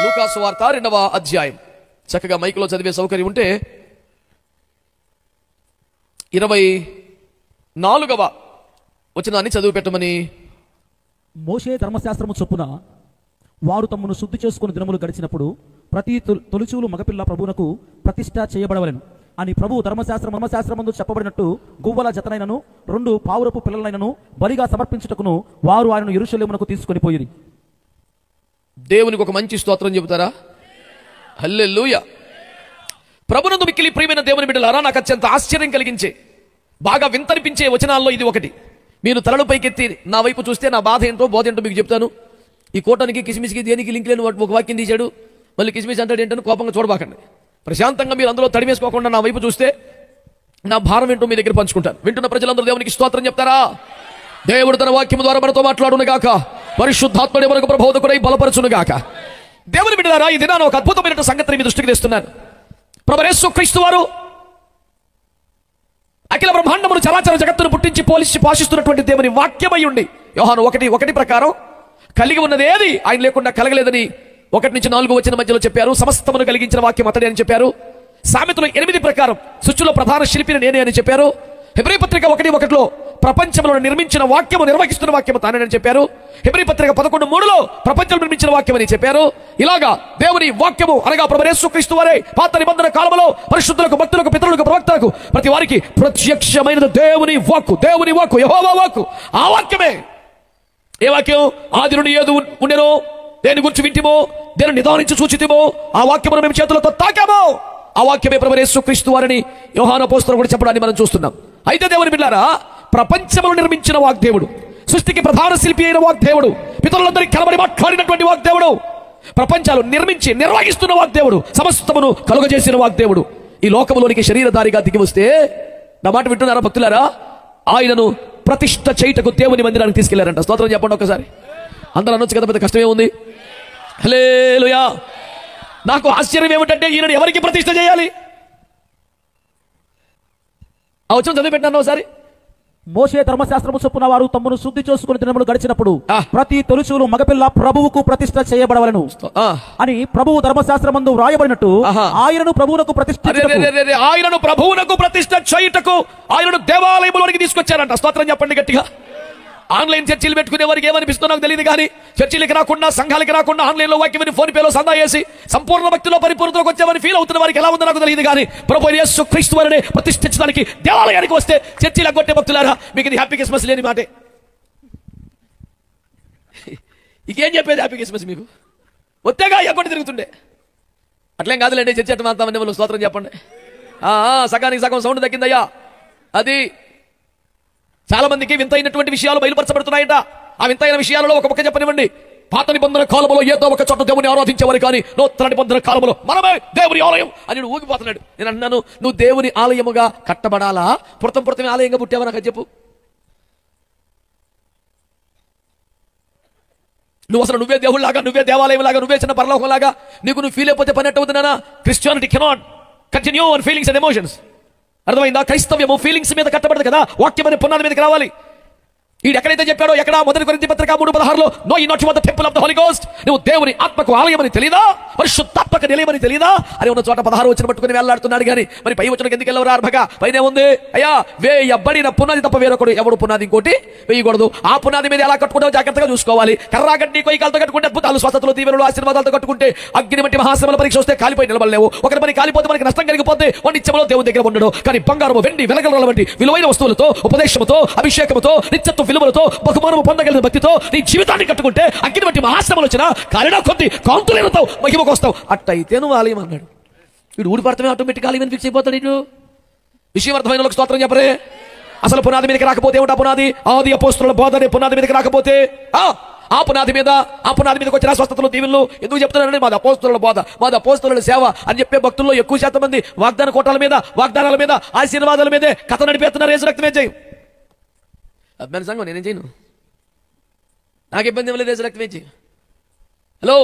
లూకా సువార్త 2వ అధ్యాయం. చక్కగా మైకులో చదివే సౌకర్యం ఉంటే 24వ వచనాన్ని చదువు పెట్టమని. మోషే ధర్మశాస్త్రము చొప్పున వారు తమ్మును శుద్ధి చేసుకుని దినములు గడిచినప్పుడు ప్రతి తొలిచూలు మగపిల్ల ప్రభువునకు ప్రతిష్ఠ చేయబడవలెను అని ప్రభు ధర్మశాస్త్రమందు చెప్పబడినట్టు గువ్వల జతనైనను 2 పావురపు పిల్లలైనను బలిగా సమర్పించుటకును వారు ఆయనను యెరూషలేమునకు తీసుకొని పోయిరి. దేవునికి ఒక మంచి స్తోత్రం చెబుతారా? హల్లెలూయా. ప్రభునందు మిక్కిలి ప్రియమైన దేవుని బిడ్డలారా, నాకు అత్యంత ఆశ్చర్యం కలిగించే, బాగా వింతనిపించే వచనాల్లో ఇది ఒకటి. మీరు తలలు పైకెత్తి నా వైపు చూస్తే నా బాధ ఏంటో బోధ ఏంటో మీకు చెప్తాను. ఈ కోటానికి కిస్మిస్కి దేనికి లింక్ లేని ఒక వాక్యం తీశాడు, మళ్ళీ కిస్మిస్ అంటాడు ఏంటని కోపంగా చూడబాకండి. ప్రశాంతంగా మీరు అందులో తడివేసుకోకుండా నా వైపు చూస్తే నా భారం ఏంటో మీ దగ్గర పంచుకుంటాను. వింటున్న ప్రజలందరూ దేవునికి స్తోత్రం చెప్తారా? దేవుడు తన వాక్యం ద్వారా మనతో మాట్లాడును గాక, పరిశుద్ధాత్ముడే మనకు ప్రబోధకుడై బలపరచును గాక. దేవుని బిడ్డలారా, ఈ దినాన ఒక అద్భుతమైన సంగతిని మీ దృష్టికి తెస్తున్నాను. ప్రభువు యేసు క్రీస్తు వారు అఖిల బ్రహ్మాండమును చరాచర జగత్తును పుట్టించి పోషిస్తున్నటువంటి దేవుని వాక్యమై ఉండి యోహాను 1:1 ప్రకారం కలిగి ఉన్నది ఏది ఆయన లేకుండా కలగలేదని 1 నుంచి 4 వచనం మధ్యలో చెప్పారు. సమస్తమును కలిగించిన వాక్యం అతడే అని చెప్పారు. సామెతలు 8 ప్రకారం సృష్టిలో ప్రధాన శిల్పిని నేనే అని చెప్పారు. హెబ్రీ పత్రిక 1:1 ప్రపంచంలో నిర్మించిన వాక్యము నిర్వహిస్తున్న వాక్యము తానేనని చెప్పారు. హెబ్రీ పత్రిక 11:3 ప్రపంచం నిర్మించిన వాక్యం అని చెప్పారు. ఇలాగా దేవుని వాక్యము అనగా ప్రభువు యేసు క్రీస్తు వారే పాత నిబంధన కాలంలో పరిశుద్ధులకు, భక్తులకు, పితరులకు, ప్రవక్తలకు ప్రతి వారికి ప్రత్యక్షమైనది దేవుని వాక్కు, యెహోవా వాక్కు. ఆ వాక్యమే ఏ వాక్యం? ఆది నుండి ఏది ఉండెనో, దేని గురించి వింటిమో, దేని నిదానించి సూచితిమో, ఆ వాక్యమును మేము చేతులతో తాకామో, ఆ వాక్యమే ప్రభువు యేసు క్రీస్తు వారిని యోహాను అపోస్తలుడు కూడా చెప్పడాన్ని మనం చూస్తున్నాం. అయితే దేవుని బిడ్డలారా, ప్రపంచమును నిర్మించిన వాగ్దేవుడు, సృష్టికి ప్రధాన శిల్పి అయిన వాగ్దేవుడు, పితరులందరికీ కనబడి మాట్లాడినటువంటి వాగ్దేవుడు, ప్రపంచాలు నిర్మించి నిర్వహిస్తున్న వాగ్దేవుడు, సమస్తమును కలుగజేసిన వాగ్దేవుడు ఈ లోకములోనికి శరీరధారిగా దిగి వస్తే, నా మాట వింటున్నారా భక్తులారా, ఆయనను ప్రతిష్ఠ చేయుటకు దేవుని మందిరానికి తీసుకెళ్లారంట. స్తోత్రం చెప్పండి ఒకసారి. అందరూ అనొచ్చు కదా, పెద్ద కష్టమే ఉంది. హల్లెలూయా. నాకు ఆశ్చర్యం ఏమిటంటే ఈయనను ఎవరికి ప్రతిష్ఠ చేయాలి? ఆ వచనం చదివి పెట్టినాను ఒకసారి. మోషే ధర్మశాస్త్రము చొప్పున వారు తమ్మును శుద్ధి చేసుకుని దినములు గడిచినప్పుడు ప్రతి తొలిచూలు మగపిల్ల ప్రభువుకు ప్రతిష్ఠ చేయబడవలెను అని ప్రభువు ధర్మశాస్త్రమందు వ్రాయబడినట్టు ఆయనను ప్రభువునకు ప్రతిష్ఠ చేయుటకు ఆయనను దేవాలయంలోనికి తీసుకొచ్చారంట. స్తోత్రం చెప్పండి గట్టిగా. ఆన్లైన్ చర్చలు పెట్టుకునే వారికి ఏమనిపిస్తుందో నాకు తెలియదు కానీ, చర్చలకి రాకుండా, సంఘాలకి రాకుండా ఆన్లైన్లో వాక్యం ఫోన్ పేలో సందా చేసి సంపూర్ణ భక్తిలో పరిపూర్ణతలోకి వచ్చామని ఫీల్ అవుతున్న వారికి ఎలా ఉందో నాకు తెలియదు కానీ, ప్రభువు యేసు క్రీస్తు వారిని ప్రతిష్ఠించడానికి దేవాలయానికి వస్తే చర్చలు కొట్టే భక్తులారా, మీకు ఇది హ్యాపీ క్రిస్మస్ లేని మాటే. ఇంకేం చెప్పేది హ్యాపీ క్రిస్మస్? మీకు ఒత్తేగా ఎగ్గొట్టి తిరుగుతుండే. అట్లేం కాదులేండి, చర్చ అట్ట మాత్రం వాళ్ళు స్తోత్రం చెప్పండి. సగానికి సగం సౌండ్ తగ్గిందయ్యా. అది చాలా మందికి వింతైనటువంటి విషయాలు బయలుపరచబడుతున్నాయంట. ఆ వింతైన విషయాలలో ఒక పక్క చెప్పనివ్వండి. పాత నిబంధన కాలంలో ఏదో ఒక చోట దేవుని ఆరాధించేవారు, కానీ నూతన నిబంధన కాలంలో మనమే దేవుని ఆలయం అని ఊగిపోతున్నాడు. నేను అన్నాను, నువ్వు దేవుని ఆలయముగా కట్టబడాలా, పురతమే ఆలయంగా పుట్టావా? నాకు చెప్పు. నువ్వు అసలు నువ్వే దేవుళ్ళలాగా, నువ్వే దేవాలయం లాగా, నువ్వే చిన్న పరలోకం లాగా నువ్వు ఫీల్ అయిపోతే పని ఎట్ట అవుతుందా? Christianity cannot continue on feelings and emotions. అర్థమైందా? క్రైస్తవ్యము ఫీలింగ్స్ మీద కట్టబడదు కదా, వాక్యం అనే పునాది మీదకి రావాలి. ఈడు ఎక్కడైతే చెప్పాడో, ఎక్కడ 1 కొరింథీ పత్రిక 3:16 know you not you are the temple of the holy ghost, నువ్వు దేవుని ఆత్మకు ఆలయమని తెలియదా, పరిశుద్ధాత్మక నిలయమని తెలియదా అని ఉన్న చోట 16 వచనం పట్టుకుని వెళ్ళాడుతున్నాడు. కానీ మరి పై వచనం ఎందుకు వెళ్ళవరా అర్భగా? పైనే ఉంది, అయ్యా వేయబడిన పునాది తప్ప వేరొకడు ఎవడు పునాది ఇంకోటి వేయకూడదు. ఆ పునాది మీద ఎలా కట్టుకుంటావో జాగ్రత్తగా చూసుకోవాలి. కర్రాగడ్డి కొయ్యకాలతో కట్టుకుంటే అద్భుతాలు, స్వస్థతలు, దీవెనలు, ఆశీర్వాదాలతో కట్టుకుంటే అగ్ని వంటి మహాశ్రమల పరీక్ష వస్తే కాలిపోయి నిలబడలేవు. ఒకరి పని కాలిపోతే మనకి నష్టం కలిగిపోతే వాడి నిత్యములో దేవుని దగ్గర ఉండడు. కానీ బంగారము, వెండి, వెలగల వంటి విలువైన వస్తువులతో, ఉపదేశముతో, అభిషేకముతో, నిత్యత్వ విలువలతో, బహుమానము పొందగలిగిన భక్తితో నీ జీవితాన్ని కట్టుకుంటే అగ్ని వంటి మహాశ్రమలు వచ్చినా కాలినా కొద్ది కాంతులేనతో మహిమకు వస్తావు. అట్టయితే నువ్వు ఆలయం అన్నాడు. వీడు ఊడిపడతామే ఆటోమేటిక్ ఆలయం ఫిక్స్ అయిపోతాడు. ఇటు విషయం అర్థమైన వాళ్ళకి స్తోత్రం చెప్పరే. అసలు పునాది మీదకి రాకపోతే ఏమిటా పునాది? ఆది అపోస్తలుల బోధ అనే పునాది మీదకి రాకపోతే ఆ పునాది మీదకి వచ్చిన స్వస్థతలు, దీవెనలు ఎందుకు చెప్తున్నారంటే మాది అపోస్తలుల బోధ, మాది అపోస్తలుల సేవ అని చెప్పే భక్తుల్లో ఎక్కువ శాతం మంది వాగ్దాన కోటాల మీద, వాగ్దానాల మీద, ఆశీర్వాదాల మీదే కథ నడిపేస్తున్నారు. యేసు రక్తమే చేయి అభిమాన సంఘం, నేనేం చేయను, నాకు ఇబ్బంది ఏం లేదు, యేసు రక్తమే చేయి. హలో,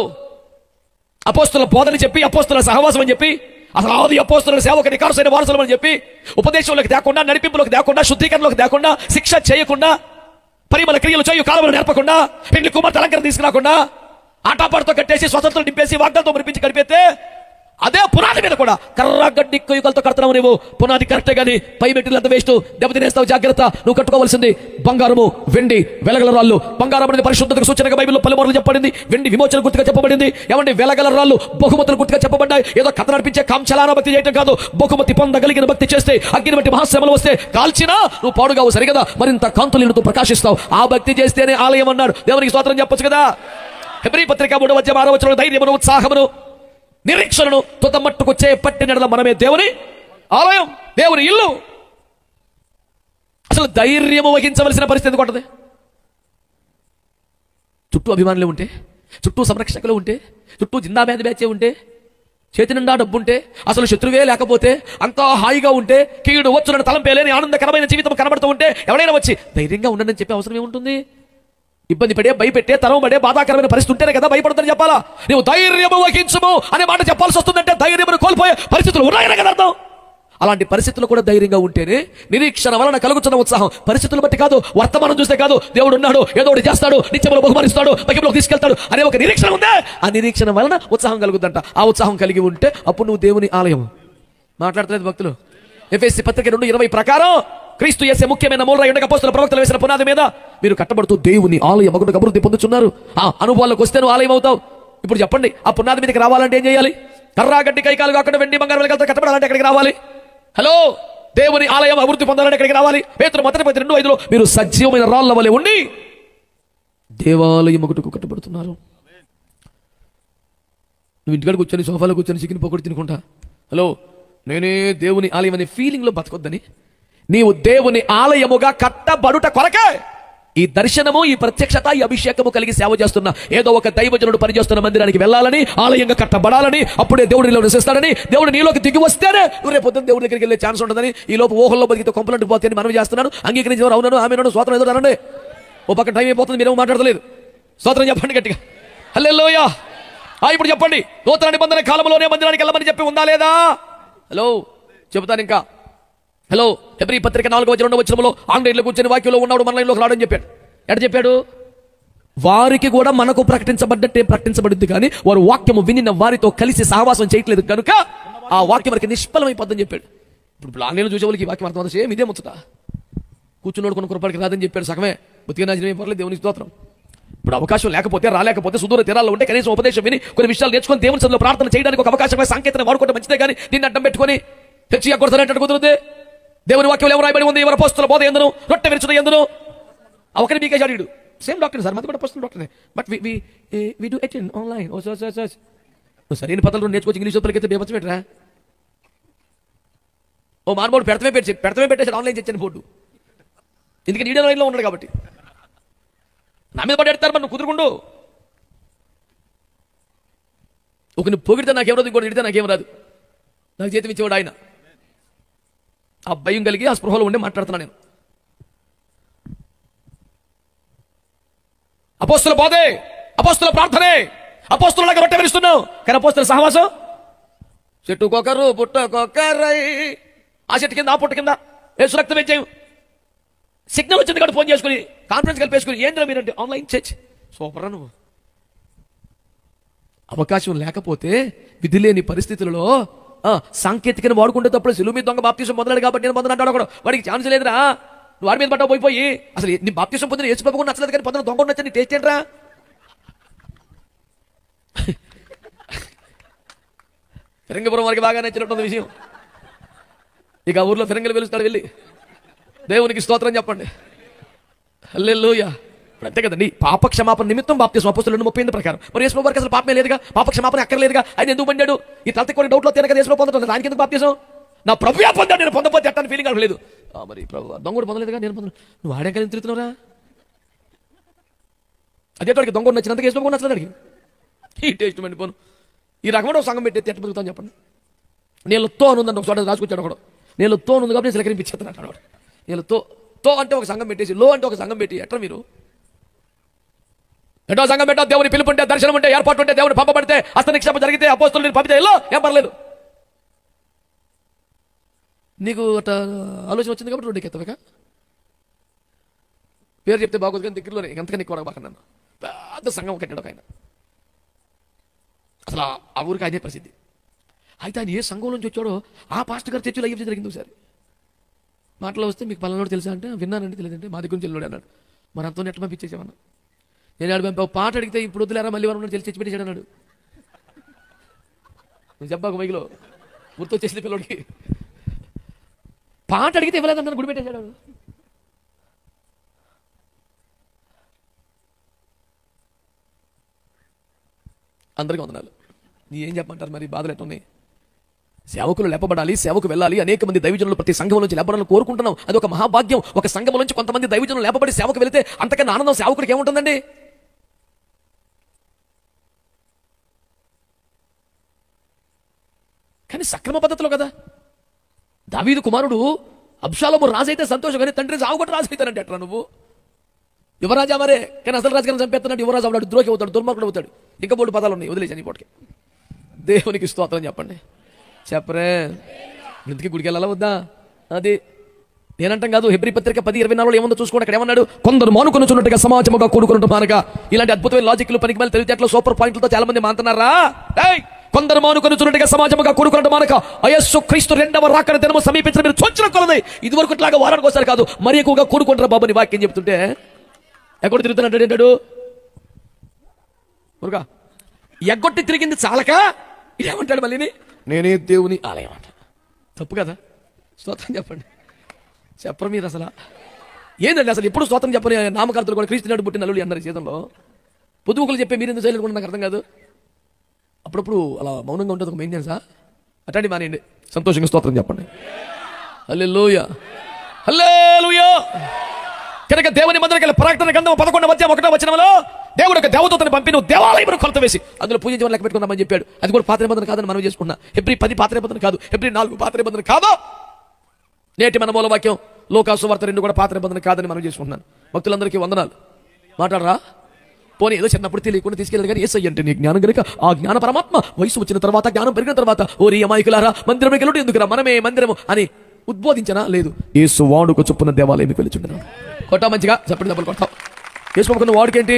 అపోస్తలుల బోధని చెప్పి, అపోస్తలుల సహవాసం అని చెప్పి, అసలు ఆది అపోస్తలుల సేవకు నికార్సైన వారసులం అని చెప్పి ఉపదేశంలోకి తేకుండా, నడిపింపులోకి తేకుండా, శుద్ధీకరణలోకి తేకుండా, శిక్ష చేయకుండా, పరిమళ క్రియలు చేయు కాలంలో నేర్పకుండా, పెళ్లి కుమార్తె అలంకరణ తీసుకురాకుండా, ఆటాపాటుతో కట్టేసి స్వతంత్రం నింపేసి వాగ్దాలతో మురిపించి గడిపేస్తే అదే పునాది మీద కూడా కర్ర గడ్డి కొయ్యలతో కడుతున్నావు నువ్వు. పునాది కరెక్టే కానీ పై మెటీరియల్ అంత వేస్ట్, దెబ్బతినేస్తావు. జాగ్రత్త. నువ్వు కట్టుకోవాల్సింది బంగారము, వెండి, వెలగల రాళ్ళు. బంగారం అనేది పరిశుద్ధతకు సూచనగా బైబిల్లో పలుమార్లు చెప్పబడింది. వెండి విమోచన గుర్తుగా చెప్పబడింది. ఏమంటే వెలగల రాళ్ళు బహుమతులు గుర్తుగా చెప్పబడ్డాయి. ఏదో కథ నడిపించే కాంచలాన భక్తి చేయటం కాదు. బహుమతి పొందగలిగిన భక్తి చేస్తే అగ్ని బట్టి మహాశ్రమలు వస్తే కాల్చినా నువ్వు పాడుగావు, సరిగదా? మరింత కాంతులతో ప్రకాశిస్తావు. ఆ భక్తి చేస్తేనే ఆలయం అన్నాడు. దేవునికి స్తోత్రం చెప్పొచ్చు కదా. హెబ్రీ పత్రిక 3:6 ధైర్యమును, ఉత్సాహమును, నిరీక్షణను తుదమట్టుకు చేపట్టిన మనమే దేవుని ఆలయం, దేవుని ఇల్లు. అసలు ధైర్యము వహించవలసిన పరిస్థితి కొట్టదు. చుట్టూ అభిమానులు ఉంటే, చుట్టూ సంరక్షకులు ఉంటే, చుట్టూ జిందాబాద్ బ్యాచే ఉంటే, చేతి నిండా డబ్బు ఉంటే, అసలు శత్రువే లేకపోతే, అంతా హాయిగా ఉంటే, కీడు వచ్చునని తలంపేలేని ఆనందకరమైన జీవితం కనబడుతూ ఉంటే ఎవరైనా వచ్చి ధైర్యంగా ఉండనని చెప్పే అవసరం ఏముంటుంది? ఇబ్బంది పడే, భయపెట్టే, తరం పడే, బాధాకరమైన పరిస్థితి ఉంటేనే కదా భయపడుతుందని చెప్పాలా? నువ్వు ధైర్యము వహించుము అనే మాట చెప్పాల్సి వస్తుందంటే ధైర్యమును కోల్పోయే పరిస్థితులు ఉన్నాయని కదా అర్థం. అలాంటి పరిస్థితులు కూడా ధైర్యంగా ఉంటేనే నిరీక్షణ వలన కలుగుతున్న ఉత్సాహం. పరిస్థితులు బట్టి కాదు, వర్తమానం చూస్తే కాదు. దేవుడు ఉన్నాడు, ఏదో ఒకటి చేస్తాడు, నిత్యములు బహుమానిస్తాడు, మహిమలోకి తీసుకెళ్తాడు అనే ఒక నిరీక్షణ ఉందే, ఆ నిరీక్షణ వలన ఉత్సాహం కలుగుద్దంట. ఆ ఉత్సాహం కలిగి ఉంటే అప్పుడు నువ్వు దేవుని ఆలయం. మాట్లాడలేదు భక్తులు. ఎఫెసీ పత్రిక 2:20 ప్రకారం క్రీస్తు యేసే ముఖ్యమైన మూలరాయి ఉండగా అపోస్తలుల ప్రవక్తలు వేసిన పునాది మీద మీరు కట్టబడుతూ దేవుని ఆలయం మగుటకు అభివృద్ధి పొందుతున్నారు. ఆ అనుభవాలకు వస్తే నువ్వు ఆలయం అవుతావు. ఇప్పుడు చెప్పండి, ఆ పునాది మీదకి రావాలంటే ఏం చేయాలి? కర్రాగడ్డి కైకాలు కాకుండా వెండి బంగారం వెలగలతో కట్టబడాలంటే ఎక్కడికి రావాలి? హలో, దేవుని ఆలయం అభివృద్ధి పొందాలంటే ఎక్కడికి రావాలి? పేతురు 1:2 మీరు సజీవమైన రాళ్ల వలె ఉండి దేవాలయం మగుటకు కట్టబడుతున్నారు. నువ్వు ఇంటికాడ కూర్చొని సోఫాలో కూర్చొని చికెన్ పకోడీ తినుకుంటా, హలో నేనే దేవుని ఆలయం అనే ఫీలింగ్లో బతకొద్దని. నీవు దేవుని ఆలయముగా కట్టబడుట కొరకే ఈ దర్శనము, ఈ ప్రత్యక్షత, ఈ అభిషేకము కలిగి సేవ చేస్తున్న ఏదో ఒక దైవజనుడు పనిచేస్తున్న మందిరానికి వెళ్ళాలని, ఆలయంగా కట్టబడాలని, అప్పుడే దేవుడు నీలో నివసిస్తాడని, దేవుడు నీలోకి దిగి వస్తేనే నువ్వు రేపు పొద్దున్న దేవుడి దగ్గరికి వెళ్ళే ఛాన్స్ ఉంటుందని. ఈ లోపు ఊహల్లో బతికితే కొంపలంటి పోతే అని మనవి చేస్తున్నాను. అంగీకరించిన అవునను, ఆమెను, స్వాతంత్రం ఏదో అనండి. ఓ పక్క టైం అయిపోతుంది, మీరేమో మాట్లాడలేదు. స్తోత్రం చెప్పండి గట్టిగా. హల్లెలూయా. ఇప్పుడు చెప్పండి, నూతన నిబంధన కాలంలోనే మందిరానికి వెళ్ళమని చెప్పి ఉందా లేదా? హలో చెబుతాను ఇంకా. హలో, హెబ్రీ పత్రిక 4:2 ఆంగ్లేయులు కూర్చొని వాక్యంలో ఉన్నాడు, మన లైన్లోకి రావడం చెప్పాడు. ఎట చెప్పాడు? వారికి కూడా మనకు ప్రకటించబడ్డట్టే ప్రకటించబడింది, కానీ వారు వాక్యము వినిన వారితో కలిసి సహవాసం చేయట్లేదు కనుక ఆ వాక్యం వారికి నిష్ఫలమైపోద్దని చెప్పాడు. ఇప్పుడు ఆంగ్లేయులు చూసే వాళ్ళకి ఈ వాక్యం అర్థం సేమ్ ఇదే ముచ్చట. కూర్చున్నోడు కొన్ని కృపడికి రాదని చెప్పాడు, సగమే బతికే నాశనం పర్లేదు, దేవునికి స్తోత్రం. ఇప్పుడు అవకాశం లేకపోతే, రాలేకపోతే, సుదూర తీరాల్లో ఉంటే కనీసం ఉపదేశం విని కొన్ని విషయాలు నేర్చుకొని దేవుని సన్నిధిలో ప్రార్థన చేయడానికి ఒక అవకాశం, సాంకేతికత వాడుకుంటే మంచిదే, కానీ దీన్ని అడ్డం పెట్టుకొని హెచ్చరికొడతానంటే కుదురుతుంది. దేవుని వాక్యం ఎవరు రాయబడి ఉంది? ఎవరు అపోస్తలుల బోధ ఎందును, రొట్టె విరుచుట ఎందును. ఒకరి మీకే జాడీడు సేమ్ డాక్టర్ సార్, మాది కూడా అపోస్తలుల డాక్టరే, but we do attend online. ఓ సార్ నువ్వు సరైన పద్ధతులు నేర్చుకోవచ్చు. ఇంగ్లీష్ పత్రికైతే బేబచ్చు పెట్టరా? ఓ మార్మోడు పెడతమే పెట్టేసాడు ఆన్లైన్ తెచ్చాను బోర్డు. ఎందుకంటే ఇండియన్ లైన్లో ఉన్నాడు కాబట్టి నా మీద పడేడతారు. మరి నువ్వు కుదురుకుండు. ఒక నువ్వు పొగిడితే నాకేం రాదు, ఇంకోటి తిడితే నాకేం రాదు. నాకు జీతం ఇచ్చేవాడు ఆయన. ఆ భయం కలిగి ఆ స్పృహలో ఉండి మాట్లాడుతున్నా నేను. అపోస్తల బోధే, అపోస్తల ప్రార్థనే, అపోస్తలులాగా రొట్టె విరుస్తున్నావు, కానీ అపోస్తల సహవాసం చెట్టుకొకరు పుట్టకొకరై. ఆ చెట్టు కింద, ఆ పుట్ట కింద యేసు రక్తం ఇచ్చాం. సిగ్నల్ వచ్చింది కాబట్టి ఫోన్ చేసుకుని కాన్ఫరెన్స్ కలిపేసుకుని ఏంద్రా మీరంటే ఆన్లైన్ చర్చ్. సూపర్. నువ్వు అవకాశం లేకపోతే, విధి లేని పరిస్థితులలో సాంకేతికను వాడుకుంటే తప్పుడు. సిలువ మీద దొంగ బాప్తీసం పొందలేడు కాబట్టి నేను పొందనంటాడు ఒకడు. వాడికి ఛాన్స్ లేదురా. నువ్వు వాడి మీద పట్ట పోయి అసలు నీ బాప్తీసం పొందిన యేసు ప్రభువు నచ్చలేదు, కానీ పొందిన దొంగ నచ్చని టేస్ట్ ఏంట్రా? ఫిరంగిపురం వారికి బాగా నచ్చినట్టుంది విషయం. ఇక ఆ ఊర్లో ఫిరంగిలు పిలుస్తాడు, వెళ్ళి దేవునికి స్తోత్రం చెప్పండి. హల్లెలూయా. ఇప్పుడు అంతే కదండి, పాప క్షమాపణ నిమిత్తం బాప్తిసం అపోస్తలుల 2:38 ప్రకారం. మరి యేసు ప్రభువుకి అసలు పాపమే లేదుగా, పాప క్షమాపణ అక్కర్లేదుగా, ఆయన ఎందుకు పొందాడు? ఈ తలతి కొన్ని డౌట్లో తేనక యేసు పొందడం, దానికి ఎందుకు బాప్తిసం? నా ప్రభువే పొందాడు, నేను పొందపోతే ఎట్టని ఫీలింగ్ లేదు. మరి ప్రభు దొంగడు పొందలేదుగా, నేను పొందను. నువ్వు ఆడే కలిసి తిరుగుతున్నావురా. అదే తోడికి దొంగడు నచ్చినందుకు యేసు ప్రభువు నచ్చలేదు అడిగి. ఈ టేస్ట్ మండి పోను. ఈ రకమైన ఒక సంఘం పెట్టి ఎట్ట బతుకుతాను చెప్పండి. నేను తో అని ఉందండి, ఒక చోట రాసుకొచ్చాడు ఒకడు. నేను తో ఉంది కాబట్టి నేను సెలకరింపించేస్తాను అన్నాడు. నేను తో అంటే ఒక సంఘం పెట్టేసి, లో అంటే ఒక సంఘం పెట్టి ఎట్లా మీరు ఎటో సంఘం పెట్టా? దేవుని పిలుపు ఉంటే, దర్శనం ఉంటే, ఏర్పాటు ఉంటే, దేవుని పంపబడితే, హస్త నిక్షేపం జరిగితే, అపోస్తలుని పంపితే ఎల్లో ఏం పర్లేదు. నీకు అట్లా ఆలోచన వచ్చింది కాబట్టి రోడ్డుకి ఎత్తవక పేరు చెప్తే బాగోదు, కానీ దగ్గరలోనే ఎంతగా నీకు కొడబాక. నన్ను పెద్ద సంఘం కట్టాడు ఒక ఆయన. అసలు ఆ ఊరికి అదే ప్రసిద్ధి. అయితే ఆయన ఏ సంఘం నుంచి వచ్చాడో ఆ పాస్టర్ గారు చర్చిలో అయ్యి జరిగింది ఒకసారి. మాటలో వస్తే మీకు పలానోడు తెలుసా అంటే విన్నానండి, తెలియదంటే మా దగ్గర నుంచి వెళ్ళాడు అన్నాడు. మరి అంతా నెట్ పంపించేసామన్నా. నేను ఆడు పంపి పాట అడిగితే ఇప్పుడు వద్దులేరా మళ్ళీ వారు తెలిసి చచ్చి పెట్టేశాడు అన్నాడు. నువ్వు చెప్పాక మైకిలో గుర్తొచ్చేసింది పిల్లడికి. పాట అడిగితే ఇవ్వలేదన్నాను, గుడి పెట్టేశాడు. అందరికీ వందనాలు. నీ ఏం చెప్పమంటారు మరి, బాధలు ఎట్టున్నాయి? సేవకులు లేపబడాలి, సేవకు వెళ్ళాలి. అనేక మంది దైవజనులు ప్రతి సంఘం నుంచి లేపడాలని కోరుకుంటున్నాం. అది ఒక మహాభాగ్యం. ఒక సంఘం నుంచి కొంతమంది దైవజనులు లేపబడి సేవకు వెళితే అంతకన్నా ఆనందం సేవకుడికి ఏముంటుందండి? కానీ సక్రమ పద్ధతిలో కదా. దావీదు కుమారుడు అబ్షాలోము రాజు అయితే సంతోషం, కానీ తండ్రి సావుగొట్టు రాజు అవుతానంటే ఎట్లా నువ్వు? యువరాజా మరే, కానీ అసలు రాజుగారిని చంపేస్తున్నాడు. యువరాజు అవుతాడు, ద్రోహి అవుతాడు, దుర్మార్గుడు అవుతాడు. ఇంకా 3 పదాలు ఉన్నాయి, వదిలేసాను ఈ పూటకి. దేవునికి స్తోత్రం చెప్పండి. చెప్పరే, ఇంటికి గుడికి వెళ్ళాలా వద్దా? అది నేనంటాం కాదు. హెబ్రీ పత్రిక 10:24 ఏముందో చూసుకోండి. అక్కడ ఏమన్నాడు? కొందరు మానుకొనుచున్నట్టుగా సమాజముగా కూడుకున్నట్టు మానగా. ఇలాంటి అద్భుతమైన లాజిక్లు పనికి మళ్ళీ తెలివితేటలు సూపర్ పాయింట్లతో చాలా మంది మాంటున్నారా? కొందరు మానుకొనుచున్నట్టుగా సమాజముగా కూడుకున్నట్టు మానక యేసు క్రీస్తు 2వ రాకడ దినము సమీపించిన మీరు చొచ్చిన కొలది. ఇది వరకు ఇట్లాగా వారానికి ఒకసారి కాదు, మరి ఎక్కువగా కూడుకుంటారా బాబు నీ వాక్యం చెప్తుంటే. ఎక్కడ తిరుగుతున్నట్టు ఏంటాడు? మురుగా ఎగ్గొట్టి తిరిగింది చాలక ఇదేమంటాడు మళ్ళీ, నేనే దేవుని ఆలయం అంట. తప్పు కదా? స్తోత్రం చెప్పండి. చెప్పరు మీరు అసలు ఏంటండి? అసలు ఎప్పుడు స్తోత్రం చెప్పని నామకర్తలు కూడా క్రీస్తు నాడు పుట్టిన నల్లుడు అన్నారు సీతంలో. పొద్దుముకులు చెప్పే మీరు ఎందుకు సైలెంట్ కూడా నాకు అర్థం కాదు. అప్పుడప్పుడు అలా మౌనంగా ఉంటుంది ఒక మెయింటెనెన్సా. అట్లాంటి మానేయండి, సంతోషంగా స్తోత్రం చెప్పండి. హల్లెలూయా, హల్లెలూయా. కనుక దేవుని మందిరం ప్రకటన గ్రంథం 11:1 వచనంలో దేవుడు ఒక దేవదూతని పంపి నువ్వు దేవాలయం కొలత వేసి అందులో పూజించమని లెక్క పెట్టుకున్నామని చెప్పాడు. అది కూడా పాత నిబంధన కాదని మనం చేసుకున్నా. హెబ్రీ 10 పాత నిబంధన కాదు, హెబ్రీ 4 పాత నిబంధన కాదు. నేటి మన మూలవాక్యం లోకాసు వార్త 2 కూడా పాత నిబంధన కాదని మనం చేసుకుంటున్నాను. భక్తులందరికీ వందనాలు. మాట్లాడరా? పోనీ ఏదో చిన్నప్పుడు తెలియకుండా తీసుకెళ్ళారు, కానీ యేసయ్య అంటే నీ జ్ఞానం కనుక ఆ జ్ఞాన పరమాత్మ వయసు వచ్చిన తర్వాత, జ్ఞానం పెరిగిన తర్వాత, ఓరి అమాయకులారా మందిరం గెలుడు ఎందుకురా, మనమే మందిరము అని ఉద్బోధించనా? లేదు. యేసు వాడుకు చొప్పున దేవాలయం వెళ్తున్నాడు. కొట్టా మంచిగా చెప్పండి, డబ్బులు కొడతావు. వేసుకోకుండా వాడికేంటి?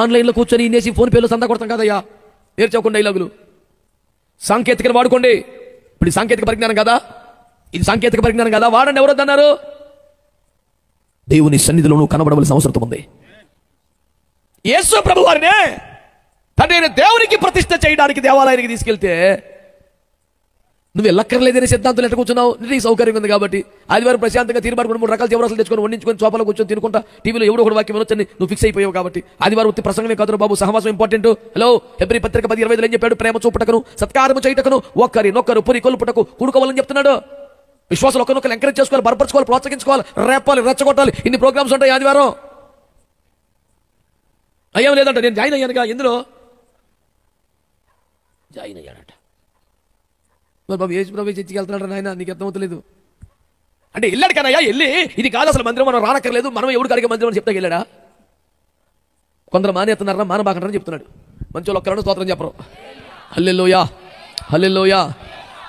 ఆన్లైన్లో కూర్చొని ఇన్నేసి ఫోన్ పేలో సందా కొడతాం కదయ్యా. నేర్చుకోకుండా డైలాగులు. సాంకేతికను వాడుకోండి. ఇప్పుడు సాంకేతిక పరిజ్ఞానం కదా, ఇది సాంకేతిక పరిజ్ఞానం కదా, వాడండి. ఎవరు వద్దన్నారు? దేవుని సన్నిధిలో నువ్వు కనబడవలసిన అవసరం ఉంది. యేసు ప్రభు వారినే తండ్రి దేవునికి ప్రతిష్ఠ చేయడానికి దేవాలయానికి తీసుకెళ్తే నువ్వు వెళ్ళక్కర్లేదని సిద్ధాంతం ఎట్లా కూర్చున్నావు? నీ సౌకర్యం ఉంది కాబట్టి. ఆదివారం ప్రశాంతంగా తీర్మాడుకుని 3 రకాల జీవరాశులు తెచ్చుకొని వండించుకొని చోపలో కూర్చొని తినుకుంటా టీవీలో ఎవడో ఒక వాక్యం వినొచ్చని నువ్వు ఫిక్స్ అయిపోయావు కాబట్టి. ఆదివారం ఉత్తి ప్రసంగమే కాదు బాబు, సహవాసం ఇంపార్టెంట్. హలో, హెబ్రీ పత్రిక 10:25 ఏం చెప్పాడు? ప్రేమ చూపుటకును సత్కారము చేయుటకును ఒక్కరినొక్కరు పురి కొలుపుటకు కూడుకోవాలని చెప్తున్నాడు. విశ్వాసాలు ఒకరినొకరు ఎంకరేజ్ చేసుకోవాలి, బలపరచుకోవాలి, ప్రోత్సహించుకోవాలి, రేపాలి, రెచ్చగొట్టాలి. ఇన్ని ప్రోగ్రామ్స్ ఉంటాయి ఆదివారం. అయ్యాం లేదంట. నేను జాయిన్ అయ్యానుగా. ఎందులో జాయిన్ అయ్యాడంట? మరి బాబు యేసు ప్రభు చర్చికి వెళ్తున్నాడు నాయన, నీకు అర్థమవుతలేదు అంటే వెళ్ళాడు కనయ్యా. వెళ్ళి ఇది కాదు అసలు మందిరం, మనం రానక్కర్లేదు, మనం ఎవడు కడిగే మందిరం అని చెప్తా వెళ్ళాడా? కొందరు మానేస్తున్నారా, మానబాకంటారని చెప్తున్నాడు. మంచి ఒక్కరూ స్తోత్రం చెప్పరు. హల్లెలూయా, హల్లెలూయా.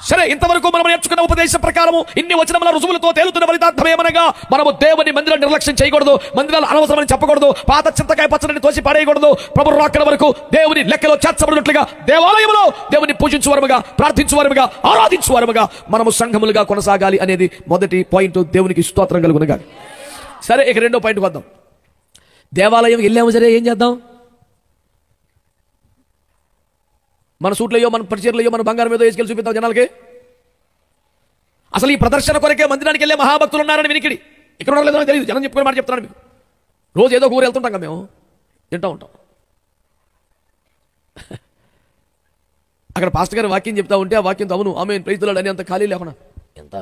సరే, ఇంతవరకు మనం నేర్చుకున్న ఉపదేశం ప్రకారము ఇన్ని వచనముల రుజువులతో తేలుతున్న ఫలితార్థమేమనగా మనము దేవుని మందిరం నిర్లక్ష్యం చేయకూడదు, మందిరాలు అనవసరమని చెప్పకూడదు, పాత చింతకాయ పచ్చడిని తోసి పాడేయకూడదు. ప్రభు రాకడ వరకు దేవుని లెక్కలో చేర్చబడినట్లుగా దేవాలయంలో దేవుని పూజించువారముగా, ప్రార్థించువారముగా, ఆరాధించువారముగా మనము సంఘములుగా కొనసాగాలి అనేది మొదటి పాయింట్. దేవునికి స్తోత్రం కలుగునుగా. సరే, ఇక 2వ పాయింట్కి వద్దాం. దేవాలయం వెళ్ళాము, సరే ఏం చేద్దాం? మన సూట్లయ్యో, మన పరిచర్లయ్యో, మన బంగారం ఏదో వేసుకెళ్ళి చూపిద్దాం జనాలకి. అసలు ఈ ప్రదర్శన కొరకే మందిరానికి వెళ్ళే మహాభక్తులు ఉన్నారని వినికిడి. ఇక్కడ ఉండలేదో తెలియదు, జనం చెప్పుకునే మాట చెప్తున్నాను మీకు. రోజు ఏదో ఊరు వెళ్తుంటాం కదా, మేము తింటూ ఉంటాం. అక్కడ పాస్టర్ గారు వాక్యం చెప్తా ఉంటే ఆ వాక్యంతో అవును ఆమె ప్రైతులాడు అని అంత ఖాళీ లేకుండా ఎంత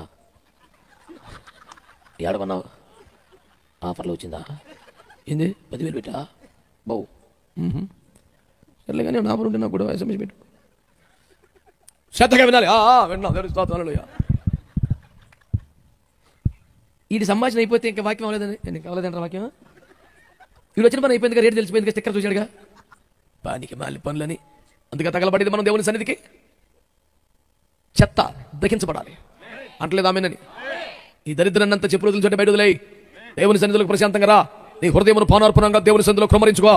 ఏడమన్నావు? ఆఫర్లో వచ్చిందా? ఏంది 10,000 పెట్టా బావు? సర్లే కానీ నా ఉంటే నాకు కూడా SMS పెట్టు. శ్రద్ధగా వినాలి. విన్నాం. వీడి సంభాషణ అయిపోతే ఇంకా వాక్యం అవ్వలేదని నేను కావలేదంటారా? వాక్యం వీడు వచ్చిన పని అయిపోయింది, రేటు తెలిసిపోయింది, స్టిక్కర్ చూశాడుగా. పానికి మాలి పనులని అందుకే తగలబడేది మనం దేవుని సన్నిధికి. చెత్త దహించబడాలి అంటలేదు ఆమెనని. ఈ దరిద్రాన్నంతా చెప్పు రోజుల చోట బయట వదిలేయి. దేవుని సన్నిధిలోకి ప్రశాంతంగా రా. నీ హృదయమును పానార్పణంగా దేవుని సందులో క్రమరించుకో.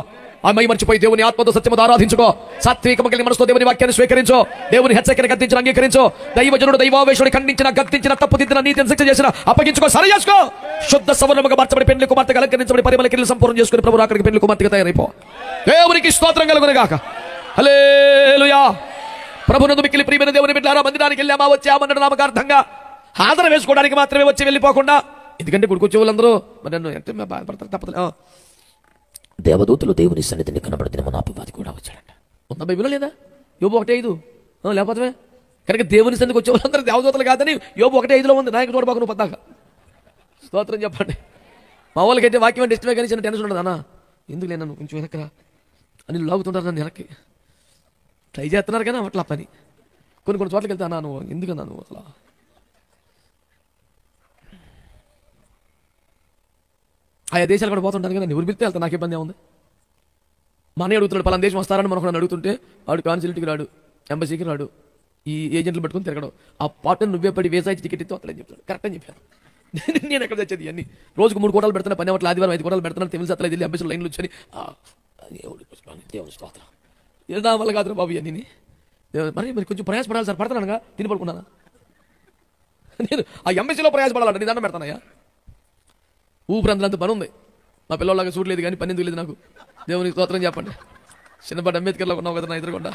ఆ మై మర్చిపోయి దేవుని ఆత్మతో సత్యముతో ఆరాధించుకో. సాత్వికము కలిగిన మనసుతో దేవుని వాక్యాన్ని స్వీకరించో. దేవుని హెచ్చరికను గద్దించిన అంగీకరించో. దైవజనుడు దైవావేశుడు ఖండించిన, గద్దించిన, తప్పు దిద్దిన, నీతిని శిక్ష చేసిన అప్పగించుకో, సరి చేసుకో. శుద్ధ సవర్ణముగా మార్చబడి పెండ్లి కుమార్తెగా అలంకరించబడి పరిమళ కిరీటం సంపూర్ణ చేసుకుని ప్రభు అక్కడికి పెండ్లి కుమార్తెగా తయారైపో. దేవునికి స్తోత్రం కలుగును గాక. హల్లెలూయా. ప్రభునందు మిక్కిలి ప్రియమైన దేవుని బిడ్డలారా, మందిరానికి వెళ్ళామా వచ్చామన్న నామకార్థంగా ఆదరణ వేసుకోవడానికి మాత్రమే వచ్చి వెళ్ళిపోకుండా, ఎందుకంటే గుడికొచ్చే వాళ్ళందరూ మరి నన్ను ఎంత బాధపడతారు తప్పదు. దేవదూతలు దేవుని సన్నిధిని కనబడుతున్న మన అపవాది కూడా వచ్చాడంట. ఉందా బైబిల్లో లేదా? యోబు 1:5 లేకపోతే కనుక దేవుని సన్నిధికి వచ్చే వాళ్ళందరూ దేవదూతలు కాదని యోబు 1:5 ఉంది. నాయకు చూడబాకు నువ్వు పద్దాక స్తోత్రం చెప్పండి. మా వాళ్ళకైతే వాక్యం అంటే ఇష్టమే కానీ చిన్న టెన్షన్ ఉండదు. అన్న ఎందుకు లేను నన్ను కొంచెం వెనక్కరా అని లాగుతుంటారు నన్ను వెనక్కి. ట్రై చేస్తున్నారు కానీ అట్లా పని కొన్ని చోట్లకి వెళ్తా. అన్నా నువ్వు ఎందుకన్నా నువ్వు అసలు ఆయా దేశాలు కూడా పోతుంటాను కదా, ఎవరు పిలితే వెళ్తాను, నాకు ఇబ్బంది ఉంది. మా అన్నయ్య అడుగుతున్నాడు, పలానా దేశం వస్తారని మనకు నన్ను అడుగుతుంటే వాడు కాన్సులేట్కి రాడు, ఎంబసీకి రాడు, ఈ ఏజెంట్లు పెట్టుకుని తిరగడం. ఆ పాటను నువ్వే పడి వేసాయి టికెట్ ఇస్తే వస్తలేని చెప్తాడు. కరెక్ట్ అని చెప్పాను. నేను ఎక్కడ తెచ్చేది అన్ని రోజుకు 3 కోటాలు పెడుతున్నా, పని అట్లా ఆదివారం 5 కోటాలు పెడుతున్నాను, తెలిసి అట్లా వెళ్ళి ఎంబసీలో లైన్లు వచ్చి దేవుడు స్తోత్రం ఏదా వల్ల కాదు బాబు అన్నీ. మరి కొంచెం ప్రయాసపడాలి సార్, పడతానుగా తిని పడుకున్నానా నేను ఆ ఎంబసీలో ప్రయాసపడాలంట. నీ దండం పెడతానయ్యా. ఊపిరంతలంత పని ఉంది. మా పిల్లలాగా చూడలేదు కానీ పని ఎందుకు లేదు నాకు. దేవునికి స్తోత్రం చెప్పండి. చిన్నపాటి అంబేద్కర్లో ఉన్నావు కదా నా ఎదురుకుండా.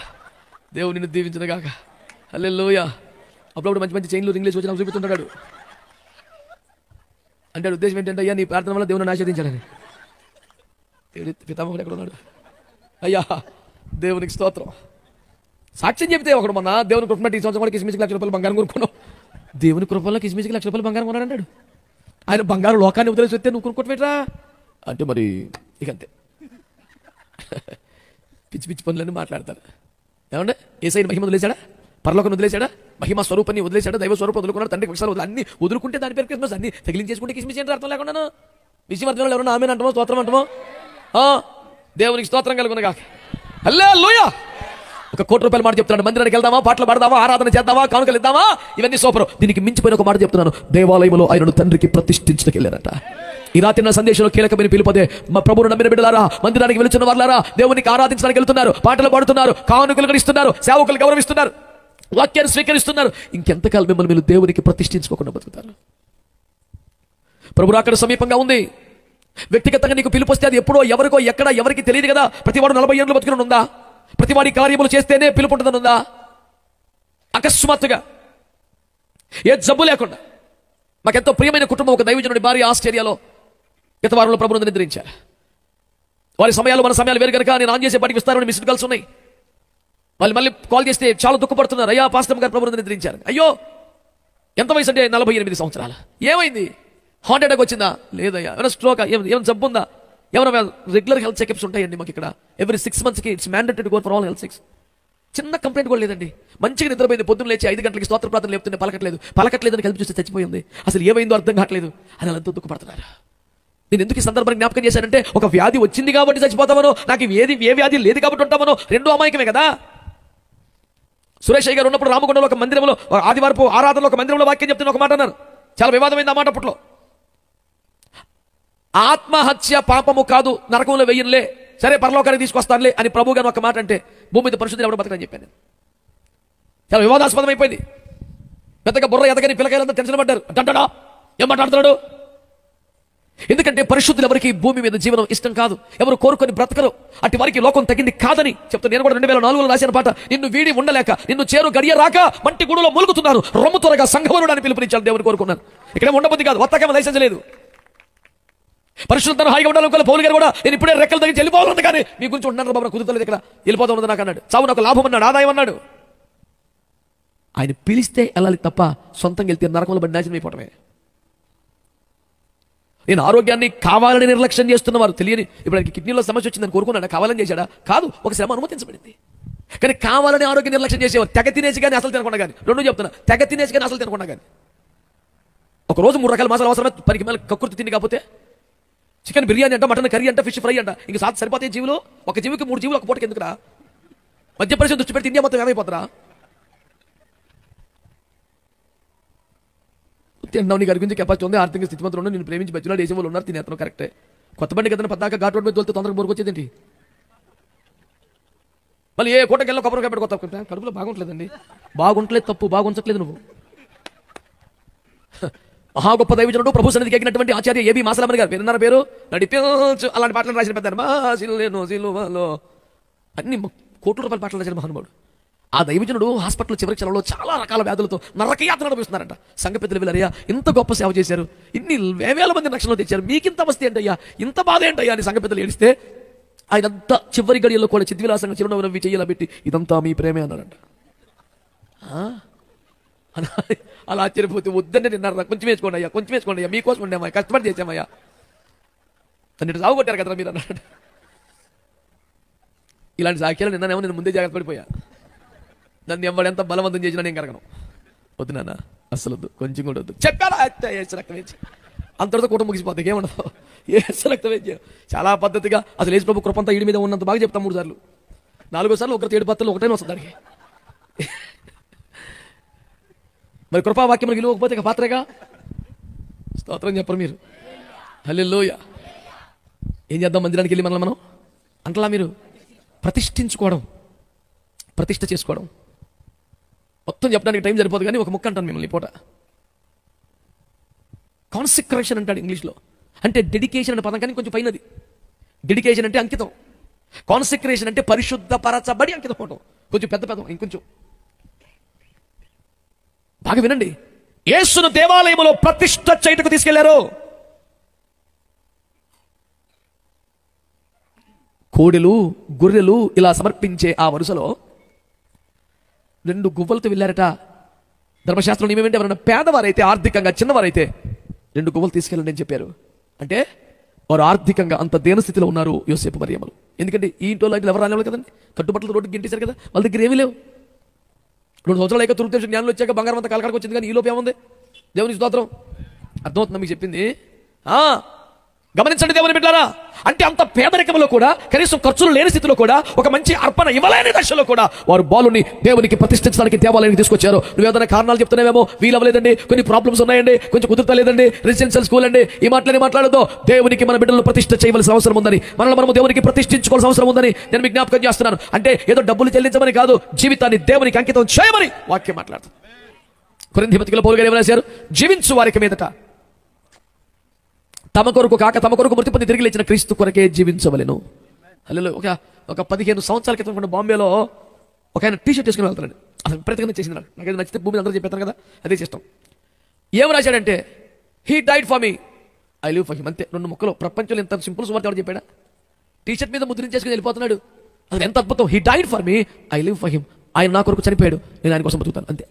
దేవుడు నిన్ను దీవించిన కాక. హల్లెలూయా. అప్పుడప్పుడు మంచి మంచి చైన్లు రింగ్లేసి వచ్చి నాకు చూపిస్తుంటాడు. అంటే ఉద్దేశం ఏంటంటే, అయ్యా నీ ప్రార్థన వల్ల దేవుని ఆశీర్వదించాడని. దేవుడి పితామహుడు ఎక్కడ ఉన్నాడు? అయ్యా దేవునికి స్తోత్రం. సాక్ష్యం చెప్తే ఒకడు మొన్న దేవుని కృప ఈ సంవత్సరం కూడా కిస్మిస్కి ₹1,00,000 బంగారం కొనుక్కున్నావు. దేవుని కృపల్లో కిస్మిస్కి ₹1,00,000 బంగారం కొన్నాడు అన్నాడు. ఆయన బంగారు లోకాన్ని వదిలేసి వస్తే నువ్వు కొనుక్కోవట్లేట్రా అంటే మరి ఇక అంతే. పిచ్చి పిచ్చి పనులన్నీ మాట్లాడతారు. ఏమంటే యేసయ్యని మహిమ వదిలేశాడా? పరలోకం వదిలేశాడా? మహిమ స్వరూపాన్ని వదిలేశాడా? దైవ స్వరూపం వదులుకున్నాడు. తండ్రి విషయాలు అన్ని వదులుకుంటే దాని పేరు క్రిస్మస్. అన్ని తగిలించేసుకుంటే కిస్మిస్ ఏంటి అర్థం లేకుండా విషయం అర్థం ఎవరన్నా ఆమె అంటామో స్తోత్రం అంటామో. దేవునికి స్తోత్రం కలుగును గాక. హల్లెలూయా. ₹1,00,00,000 మాట చెప్తున్నాడు. మందిరానికి వెళ్దామా, పాటలు పాడదామా, ఆరాధన చేద్దామా, కానుకలు ఇద్దామా, ఇవన్నీ సూపర్. దీనికి మించిపోయిన ఒక మాట చెప్తున్నాను. దేవాలయంలో ఆయనను తండ్రికి ప్రతిష్ఠించకెళ్ళారట. ఈ రాత్రి నా సందేశంలో కీలకమైన పిలుపదే. మా ప్రభువును నమ్మిన బిడ్డలారా, మందిరానికి వెళ్తున్న వాళ్ళారా, దేవునికి ఆరాధించడానికి వెళ్తున్నారు, పాటలు పాడుతున్నారు, కానుకలు ఇస్తున్నారు, సేవకులు గౌరవిస్తున్నారు, వాక్యాన్ని స్వీకరిస్తున్నారు. ఇంకెంతకాలం మిమ్మల్ని మీరు దేవునికి ప్రతిష్ఠించుకోకుండా బతుకుతారు? ప్రభు రాకడ సమీపంగా ఉంది. వ్యక్తిగతంగా నీకు పిలుపు వస్తే అది ఎప్పుడో ఎవరికో ఎక్కడ ఎవరికి తెలియదు కదా. ప్రతివాడు 40 ఏళ్ళు బతుకుని ఉందా? ప్రతివాడి కార్యములు చేస్తేనే పిలుపు ఉంటుందనుందా? అకస్మాత్తుగా ఏ జబ్బు లేకుండా మాకెంతో ప్రియమైన కుటుంబం, ఒక దైవజనుడి భార్య ఆస్ట్రేలియాలో గత వారంలో ప్రభువును నిద్రించారు. వారి సమయాలు మన సమయాలు వేరు కనుక నేను ఆన్ చేసే పాటికి విస్తారమైన మిస్డ్ కాల్స్ ఉన్నాయి. వాళ్ళు మళ్ళీ కాల్ చేస్తే చాలా దుఃఖపడుతున్నారు. అయ్యా పాస్టర్ గారు ప్రభువును నిద్రించారు. అయ్యో ఎంత వయసు అంటే 48 సంవత్సరాలు. ఏమైంది? హార్ట్ అటాక్ వచ్చిందా? లేదయ్యా. ఏమైనా స్ట్రోక్, ఏమైనా జబ్బు ఉందా? ఏమైనా రెగ్యులర్ హెల్త్ చెకప్స్ ఉంటాయండి మాకు ఇక్కడ. ఎవ్రీ 6 monthsకి it's mandatory to go for all health checks. చిన్న కంప్లైంట్ కూడా లేదండి. మంచిగా నిద్రపోయింది. పొద్దున్న లేచి 5 గంటలకి స్తోత్ర ప్రార్థన లేపుతుంటే పలకట్లేదని కలిపి చూస్తే చచ్చిపోయింది. అసలు ఏమైందో అర్థం కావట్లేదు అని ఎంతో దుఃఖపడుతున్నారు. నేను ఎందుకు ఈ సందర్భాన్ని జ్ఞాపకం చేశానంటే, ఒక వ్యాధి వచ్చింది కాబట్టి చచ్చిపోతామనో, నాకు ఏ వ్యాధి లేదు కాబట్టి ఉంటామనో, రెండో అమాయకమే కదా. సురేష్ గారు ఉన్నప్పుడు రామగుండంలో ఒక మందిరంలో ఆదివారపు ఆరాధనలో ఒక మందిరంలో వాక్యం చెప్తున్న ఒక మాట అన్నారు. చాలా వివాదమైంది ఆ మాట అప్పట్లో. ఆత్మహత్య పాపము కాదు, నరకంలో వెయ్యనులే, సరే పరలోకానికి తీసుకొస్తానులే అని ప్రభు గారు ఒక మాట అంటే, భూమి మీద పరిశుద్ధులు ఎవరు బతకని చెప్పాను నేను. చాలా వివాదాస్పదం అయిపోయింది. పెద్దగా బుర్ర ఎదగని పిల్లకాయలంతా టెన్షన్ పడ్డారు. అంటాడా ఏం మాట్లాడుతున్నాడు? ఎందుకంటే పరిశుద్ధులు ఎవరికి భూమి మీద జీవనం ఇష్టం కాదు, ఎవరు కోరుకొని బ్రతకరు, అటు వారికి లోకం తగింది కాదని చెప్తాను. నేను కూడా 2004లో రాసిన పాట, నిన్ను వీడి ఉండలేక నిన్ను చేరు గడియ రాక మంటి గుడిలో ములుగుతున్నారు, రొమ్ము త్వరగా సంఘవరుడు అని పిలుపునిచ్చాను. దేవుని కోరుకున్నాను. ఇక్కడ ఉండబుద్ధి కాదు, వత్తకేమో లైసెన్స్ లేదు. పరిశుద్ధంగా హాయిగా ఉండాలనుకోవాలి. పౌలు గారు కూడా నేను ఇప్పుడే రెక్కలు తగ్గించి వెళ్ళిపోవాలంటే కానీ మీ గురించి ఉంటున్నారు బాబు, కుదురుతలేదు, ఇక్కడ వెళ్ళిపోతా ఉన్నది నాకు అన్నాడు. చావు నాకు లాభం అన్నాడు, ఆదాయం అన్నాడు. ఆయన పిలిస్తే వెళ్ళాలి తప్ప సొంతంగా వెళ్తే నరకంలో పడి నాశనం అయిపోవటమే. నేను ఆరోగ్యాన్ని కావాలని నిర్లక్ష్యం చేస్తున్న వారు తెలియని, ఇప్పుడు ఆయనకి కిడ్నీలో సమస్య వచ్చిందని కోరుకున్నాడా? కావాలని చేశాడా? కాదు, ఒక శ్రమ అనుమతించబడింది. కానీ కావాలని ఆరోగ్యం నిర్లక్ష్యం చేసేవారు తెగ తినేసి కానీ అసలు తినకుండా కానీ, రెండు చెప్తున్నా, తెగ తినేసి కానీ అసలు తినకుండా కానీ, ఒక రోజు 3 రకాల మసాలా అవసరమే, పరికి మేల కక్కుర్తి తిండి కాకపోతే చికెన్ బిర్యానీ అంట, మటన్ కర్రీ అంట, ఫిష్ ఫ్రై అంట, ఇంకా సాధ సరిపోతాయి జీవులు. ఒక జీవికి 3 జీవులు ఒక పూటకి ఎందుకురా? మధ్యప్రదేశ్ దృష్టి పెడితే ఇండియా మొత్తం ఏమైపోతారా? తిన్నావు, నీ గారి గురించి కెపాసిటీ ఉంది, ఆర్థిక స్థితిమంతులు ఉన్నారు, నేను ప్రేమించి బచ్చినాడు వేసే వాళ్ళు ఉన్నారు, తినేతను కరెక్టే. కొత్త బండి కదండి పద్దాక ఘాట్ రోడ్ మీద తోలితే తొందరగా బోరుకొచ్చేదేంటి? మళ్ళీ ఏ కోటకెళ్ళో కొబ్బరికాయ పెట్టి కొత్త కడుపులో బాగుంటలేదండి. బాగుంటలేదు తప్పు, బాగుంచట్లేదు నువ్వు. మహా గొప్ప దైవజనుడు ప్రభు సన్నిధికి ఎగినటువంటి ఆచార్య ఏబి మాసలమని గారు విన్నారా పేరు? నడిపించు అలాంటి పాటలు రాసిన పెద్ద మా సిల్లేను సిలువలో అన్ని కోట్ల రూపాయల పాటలు రాసిన మహానుభావుడు. ఆ దైవజనుడు హాస్పిటల్ చివరి చలలో చాలా రకాల వ్యాధులతో నరకయాత్ర నడిపిస్తున్నారంట. సంఘ పెద్దలు వీళ్ళయ్యా ఇంత గొప్ప సేవ చేశారు, ఇన్ని వేల మంది రక్షణలో తెచ్చారు, మీకింత అవస్థ ఏంటయ్యా, ఇంత బాధ ఏంటయ్యా అని సంఘ పెద్దలు ఏడిస్తే ఆయనంతా చివరి గడియల్లో కూడా చిద్విలాసంగా చిరునవ్వు నవ్వి చెయ్యాల పెట్టి ఇదంతా మీ ప్రేమే అన్నారంట. అలా ఆశ్చర్యపోతే వద్దంటే నిన్నారు, కొంచెం వేసుకోండి అయ్యా, కొంచెం వేసుకోండి అయ్యా, మీకోసం ఉండేమయ్యా, కష్టపడి చేసామయ్యా, నన్ను సాగు కొట్టారు కదా మీరు అన్నాడు. ఇలాంటి సాక్ష్యాలు నిన్నేమో నేను ముందే జాగ్రత్త పడిపోయా. నన్ను ఎవడెంత బలవంతం చేసినా నేను కరగను. వద్దు నాన్న, అస్సలు వద్దు, కొంచెం కూడా వద్దు. చెప్పారా ఏసు రక్తం వేసి అంతటితో కుటుంబం ముగిసిపోతుంది, ఏముండదు. ఏసు రక్తం వేసి చాలా పద్ధతిగా అసలు యేసు ప్రభు కృపంతా ఈడి మీద ఉన్నంత బాగా చెప్తాం 3 సార్లు, 4 సార్లు ఒకరి 7 పత్రాలు ఒకటైనా వస్తుంది దానికి. మరి కృపావాక్యం విలువ ఇవ్వకపోతే ఇక పాత్రగా స్తోత్రం చెప్పరు మీరు. హల్లెలూయా. ఏం చేద్దాం మందిరానికి వెళ్ళి మనం అంటలా మీరు ప్రతిష్ఠించుకోవడం, ప్రతిష్ఠ చేసుకోవడం. మొత్తం చెప్పడానికి టైం సరిపోదు కానీ ఒక ముక్క అంటాను మిమ్మల్ని పూట. కాన్సిక్రేషన్ అంటాడు ఇంగ్లీష్లో, అంటే డెడికేషన్ అనే పదం కానీ కొంచెం పైనది. డెడికేషన్ అంటే అంకితం, కాన్సిక్రేషన్ అంటే పరిశుద్ధపరచబడి అంకితం అవడం, కొంచెం పెద్ద పదం. ఇంకొంచెం బాగా వినండి. యేసును దేవాలయంలో ప్రతిష్ఠ చేయటకు తీసుకెళ్లారు. కోడెలు గొర్రెలు ఇలా సమర్పించే ఆ వరుసలో 2 గువ్వలతో వెళ్ళారట. ధర్మశాస్త్రం నియమం ఏంటి? ఎవరైనా పేదవారైతే, ఆర్థికంగా చిన్నవారైతే 2 గువ్వలు తీసుకెళ్ళండి అని చెప్పారు. అంటే వారు ఆర్థికంగా అంత దీనస్థితిలో ఉన్నారు యోసేపు మరియమ్మలు. ఎందుకంటే ఈ ఇంట్లో లాంటి ఎవరు రానివ్వలేదు కదండి, కట్టుబట్టలు రోడ్డుకి గింటేశారు కదా, వాళ్ళ దగ్గర ఏమీ లేవు. 2 సంవత్సరాలు అయితే తురుకు జ్ఞానంలో వచ్చాక బంగారం అంతా కలకాడికి వచ్చింది, కానీ ఈ లోపు ఏముంది? దేవుని స్తోత్రం. అర్థమవుతుందా మీకు చెప్పింది? గమనించండి దేవుని బిడ్డలారా. అంటే అంత పేదరికంలో కూడా, కనీసం ఖర్చులు లేని స్థితిలో కూడా, ఒక మంచి అర్పణ ఇవ్వలేని దశలో కూడా వారు బాలుని దేవునికి ప్రతిష్ఠించడానికి దేవాలయానికి తీసుకొచ్చారు. నువ్వు ఏదైనా కారణాలు చెప్తున్నావేమో, వీలవ్వలేదండి, కొన్ని ప్రాబ్లమ్స్ ఉన్నాయండి, కొంచెం కుదురుతలేదండి, రెసిడెన్షియల్ స్కూల్ అండి, ఈ మాట్లాడదో దేవునికి మన బిడ్డలను ప్రతిష్ఠ చేయవలసిన అవసరం ఉందని, మనము దేవునికి ప్రతిష్ఠించుకోవాల్సిన అవసరం ఉందని నేను మీకు జ్ఞాపకం చేస్తున్నాను. అంటే ఏదో డబ్బులు చెల్లించమని కాదు, జీవితాన్ని దేవునికి అంకితం చేయమని వాక్యం మాట్లాడుతుంది. కొరింథీ పత్రికలో పౌలు గారు ఏమని రాశారు? జీవించు వారికి మీదట తమ కొరకు కాక తమ కొరకు మృతి పొంది తిరిగి లేచిన క్రీస్తు కొరకే జీవించవలెను. హల్లెలూయా. ఒక 15 సంవత్సరాల క్రితం బాంబేలో ఒక ఆయన టీషర్ట్ వేసుకుని వెళ్తాడు. అసలు విపరీతంగా చేసింది. నాకు ఏదో నచ్చితే భూమి అందరూ చెప్పేస్తాను కదా, అదే చేస్తాం. ఏం రాశాడంటే, he died for me, I live for him. అంతే, 2 ముక్కలు. ప్రపంచంలో ఎంత సింపుల్ సువార్త ఎవరు చెప్పాడా? టీషర్ట్ మీద ముద్రించేసుకుని వెళ్ళిపోతున్నాడు. అసలు ఎంత అద్భుతం. He died for me, I live for him. ఆయన నా కొరకు చనిపోయాడు, నేను ఆయన కోసం బతుకుతాను. అంతే.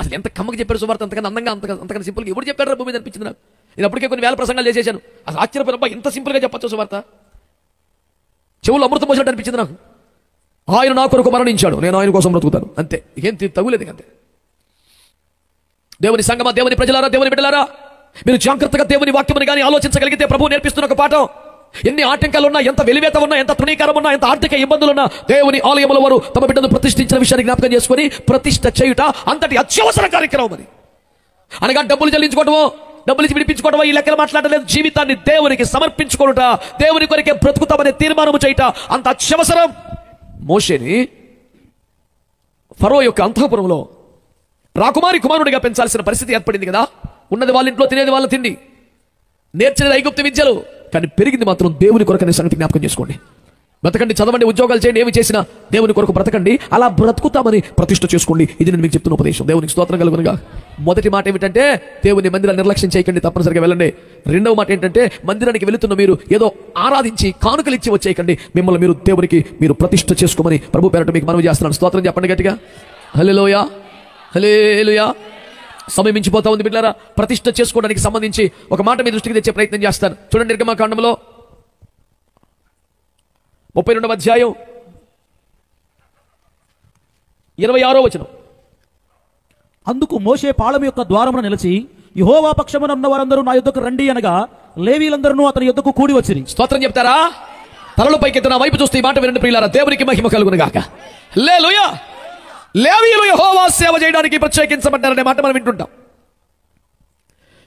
అసలు ఎంత కమ్మకి చెప్పాడు సువార్త, అంతకన్నా అందంగా, అంతకన్నా సింపుల్గా ఎవరు చెప్పాడు భూమి మీద అనిపించింది నాకు. నేను అప్పటికే కొన్ని వేల ప్రసంగాలు చేసేసాను. అసలు ఆశ్చర్యపోయినబ్బా, ఇంత సింపుల్గా చెప్పచ్చు సువార్త, చెవులు అమృతం పోసినట్టు అనిపించింది నాకు. ఆయన నా కొరకు మరణించాడు, నేను ఆయన కోసం బ్రతుకుతాను. అంతే, ఏం తగులేదు. అంతే. దేవుని సంగమా, దేవుని ప్రజలారా, దేవుని బిడ్డలారా, మీరు జాగ్రత్తగా దేవుని వాక్యముని కానీ ఆలోచించగలిగితే ప్రభువు నేర్పిస్తున్న ఒక పాఠం. ఎన్ని ఆటంకాలున్నా, ఎంత వెలివేత ఉన్నా, ఎంత తృణీకారం ఉన్నా, ఎంత ఆర్థిక ఇబ్బందులున్నా, దేవుని ఆలయముల వారు తమ బిడ్డను ప్రతిష్ఠించిన విషయాన్ని జ్ఞాపకం చేసుకుని ప్రతిష్ఠ చేయుట అంతటి అత్యవసర కార్యక్రమం అది. అనగా డబ్బులు చెల్లించుకోవటమో, డబ్బులు ఇచ్చి విడిపించుకోవటమో ఈ లెక్కలు మాట్లాడలేదు. జీవితాన్ని దేవునికి సమర్పించుకోవట, దేవుని కొరకే బ్రతుకుతామనే తీర్మానం చేయట అంత అత్యవసరం. మోషేని ఫరో యొక్క అంతఃపురంలో రాకుమారి కుమారుడిగా పెంచాల్సిన పరిస్థితి ఏర్పడింది కదా. ఉన్నది వాళ్ళ ఇంట్లో, తినేది వాళ్ళ తిండి, నేర్చినది ఐగుప్తు విద్యలు, కానీ పెరిగింది మాత్రం దేవుని కొరకు అనే సంగతి జ్ఞాపకం చేసుకోండి. బ్రతకండి, చదవండి, ఉద్యోగాలు చేయండి, ఏమి చేసినా దేవుని కొరకు బ్రతకండి. అలా బ్రతుకుతామని ప్రతిష్ఠ చేసుకోండి. ఇది నేను మీకు చెప్తున్న ఉపదేశం. దేవునికి స్తోత్రం కలుగునుగా. మొదటి మాట ఏమిటంటే, దేవుని మందిరాన్ని నిర్లక్ష్యం చేయకండి, తప్పనిసరిగా వెళ్ళండి. రెండవ మాట ఏంటంటే, మందిరానికి వెళుతున్న మీరు ఏదో ఆరాధించి కానుకలు ఇచ్చి వచ్చేయకండి. మిమ్మల్ని మీరు దేవునికి మీరు ప్రతిష్ఠ చేసుకోమని ప్రభు పేరట మీకు మనవి చేస్తున్నాను. స్తోత్రం చెప్పండి గట్టిగా. హల్లెలూయా, హల్లెలూయా. సమయం మించిపోతా ఉంది బిడ్డలారా. ప్రతిష్ఠ చేసుకోవడానికి సంబంధించి ఒక మాట మీ దృష్టికి తెచ్చే ప్రయత్నం చేస్తాను. చూడండి, నిర్గమకాండంలో 32వ అధ్యాయం 26వ వచనం. అందుకు మోషే పాళెం యొక్క ద్వారమున నిలిచి, యెహోవా పక్షమున ఉన్న వారందరూ నా యుద్ధకు రండి అనగా, లేవీలందరూ అతని యుద్ధకు కూడి వచ్చిరి. స్తోత్రం చెప్తారా? తలలు పైకెత్తి నా వైపు చూస్తే ఈ మాట వినండి ప్రియులారా. దేవునికి మహిమ కలుగును గాక. హల్లెలూయా. లేవీయులు యెహోవా సేవ చేయడానికి ప్రత్యేకించబడ్డారనే మాట మనం వింటుంటాం.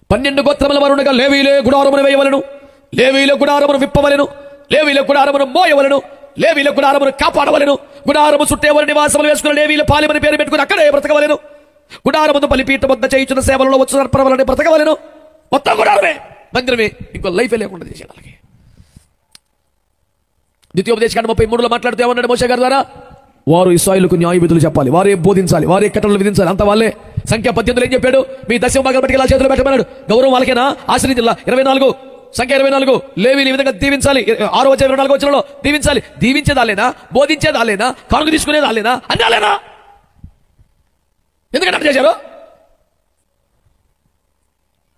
12 గోత్రముల వారుగా లేవీయులే గుడారమును వేయవలెను, లేవీల గుడారమును విప్పవలెను, లేవీల గుడారమును మోయవలెను, లేవీల గుడారమును కాపాడవలెను. గుడారము చుట్టేవరి నివాసములు వేసుకుని లేవీల పాలెమని పేరు పెట్టుకుని అక్కడే బ్రతకవలెను. గుడారమును బలిపీఠం వద్ద చేయుచున్న సేవలలో వచ్చు సర్పరవలని బ్రతకవలెను. మొత్తం గుడారమే, మందిరమే, ఇంకో లైఫే లేకుండా చేసే వాళ్ళకి. ద్వితీయోపదేశకాండం 33లో మాట్లాడుతూ ఏమన్నాడు మోషే గారి ద్వారా? వారు ఇశ్రాయేలుకు న్యాయ విధులు చెప్పాలి, వారే బోధించాలి, వారే కట్టడలు విధించాలి. అంత వాళ్ళే. సంఖ్య 18 ఏం చెప్పాడు? మీ దశమ భాగం బట్టి ఇలా చేతులు పెట్టమన్నాడు. గౌరవం వాళ్ళకేనా? ఆశ్రయించాల. 24 సంఖ్య 24 లేవీని ఈ విధంగా దీవించాలి. 6వ అధ్యాయం 24వ వచనంలో దీవించాలి. దీవించేదాలేనా? బోధించేదాలేనా? కానుక తీసుకునేదాలేనా? అన్నాలేనా? ఎందుకంటే అట్లా చేశారు?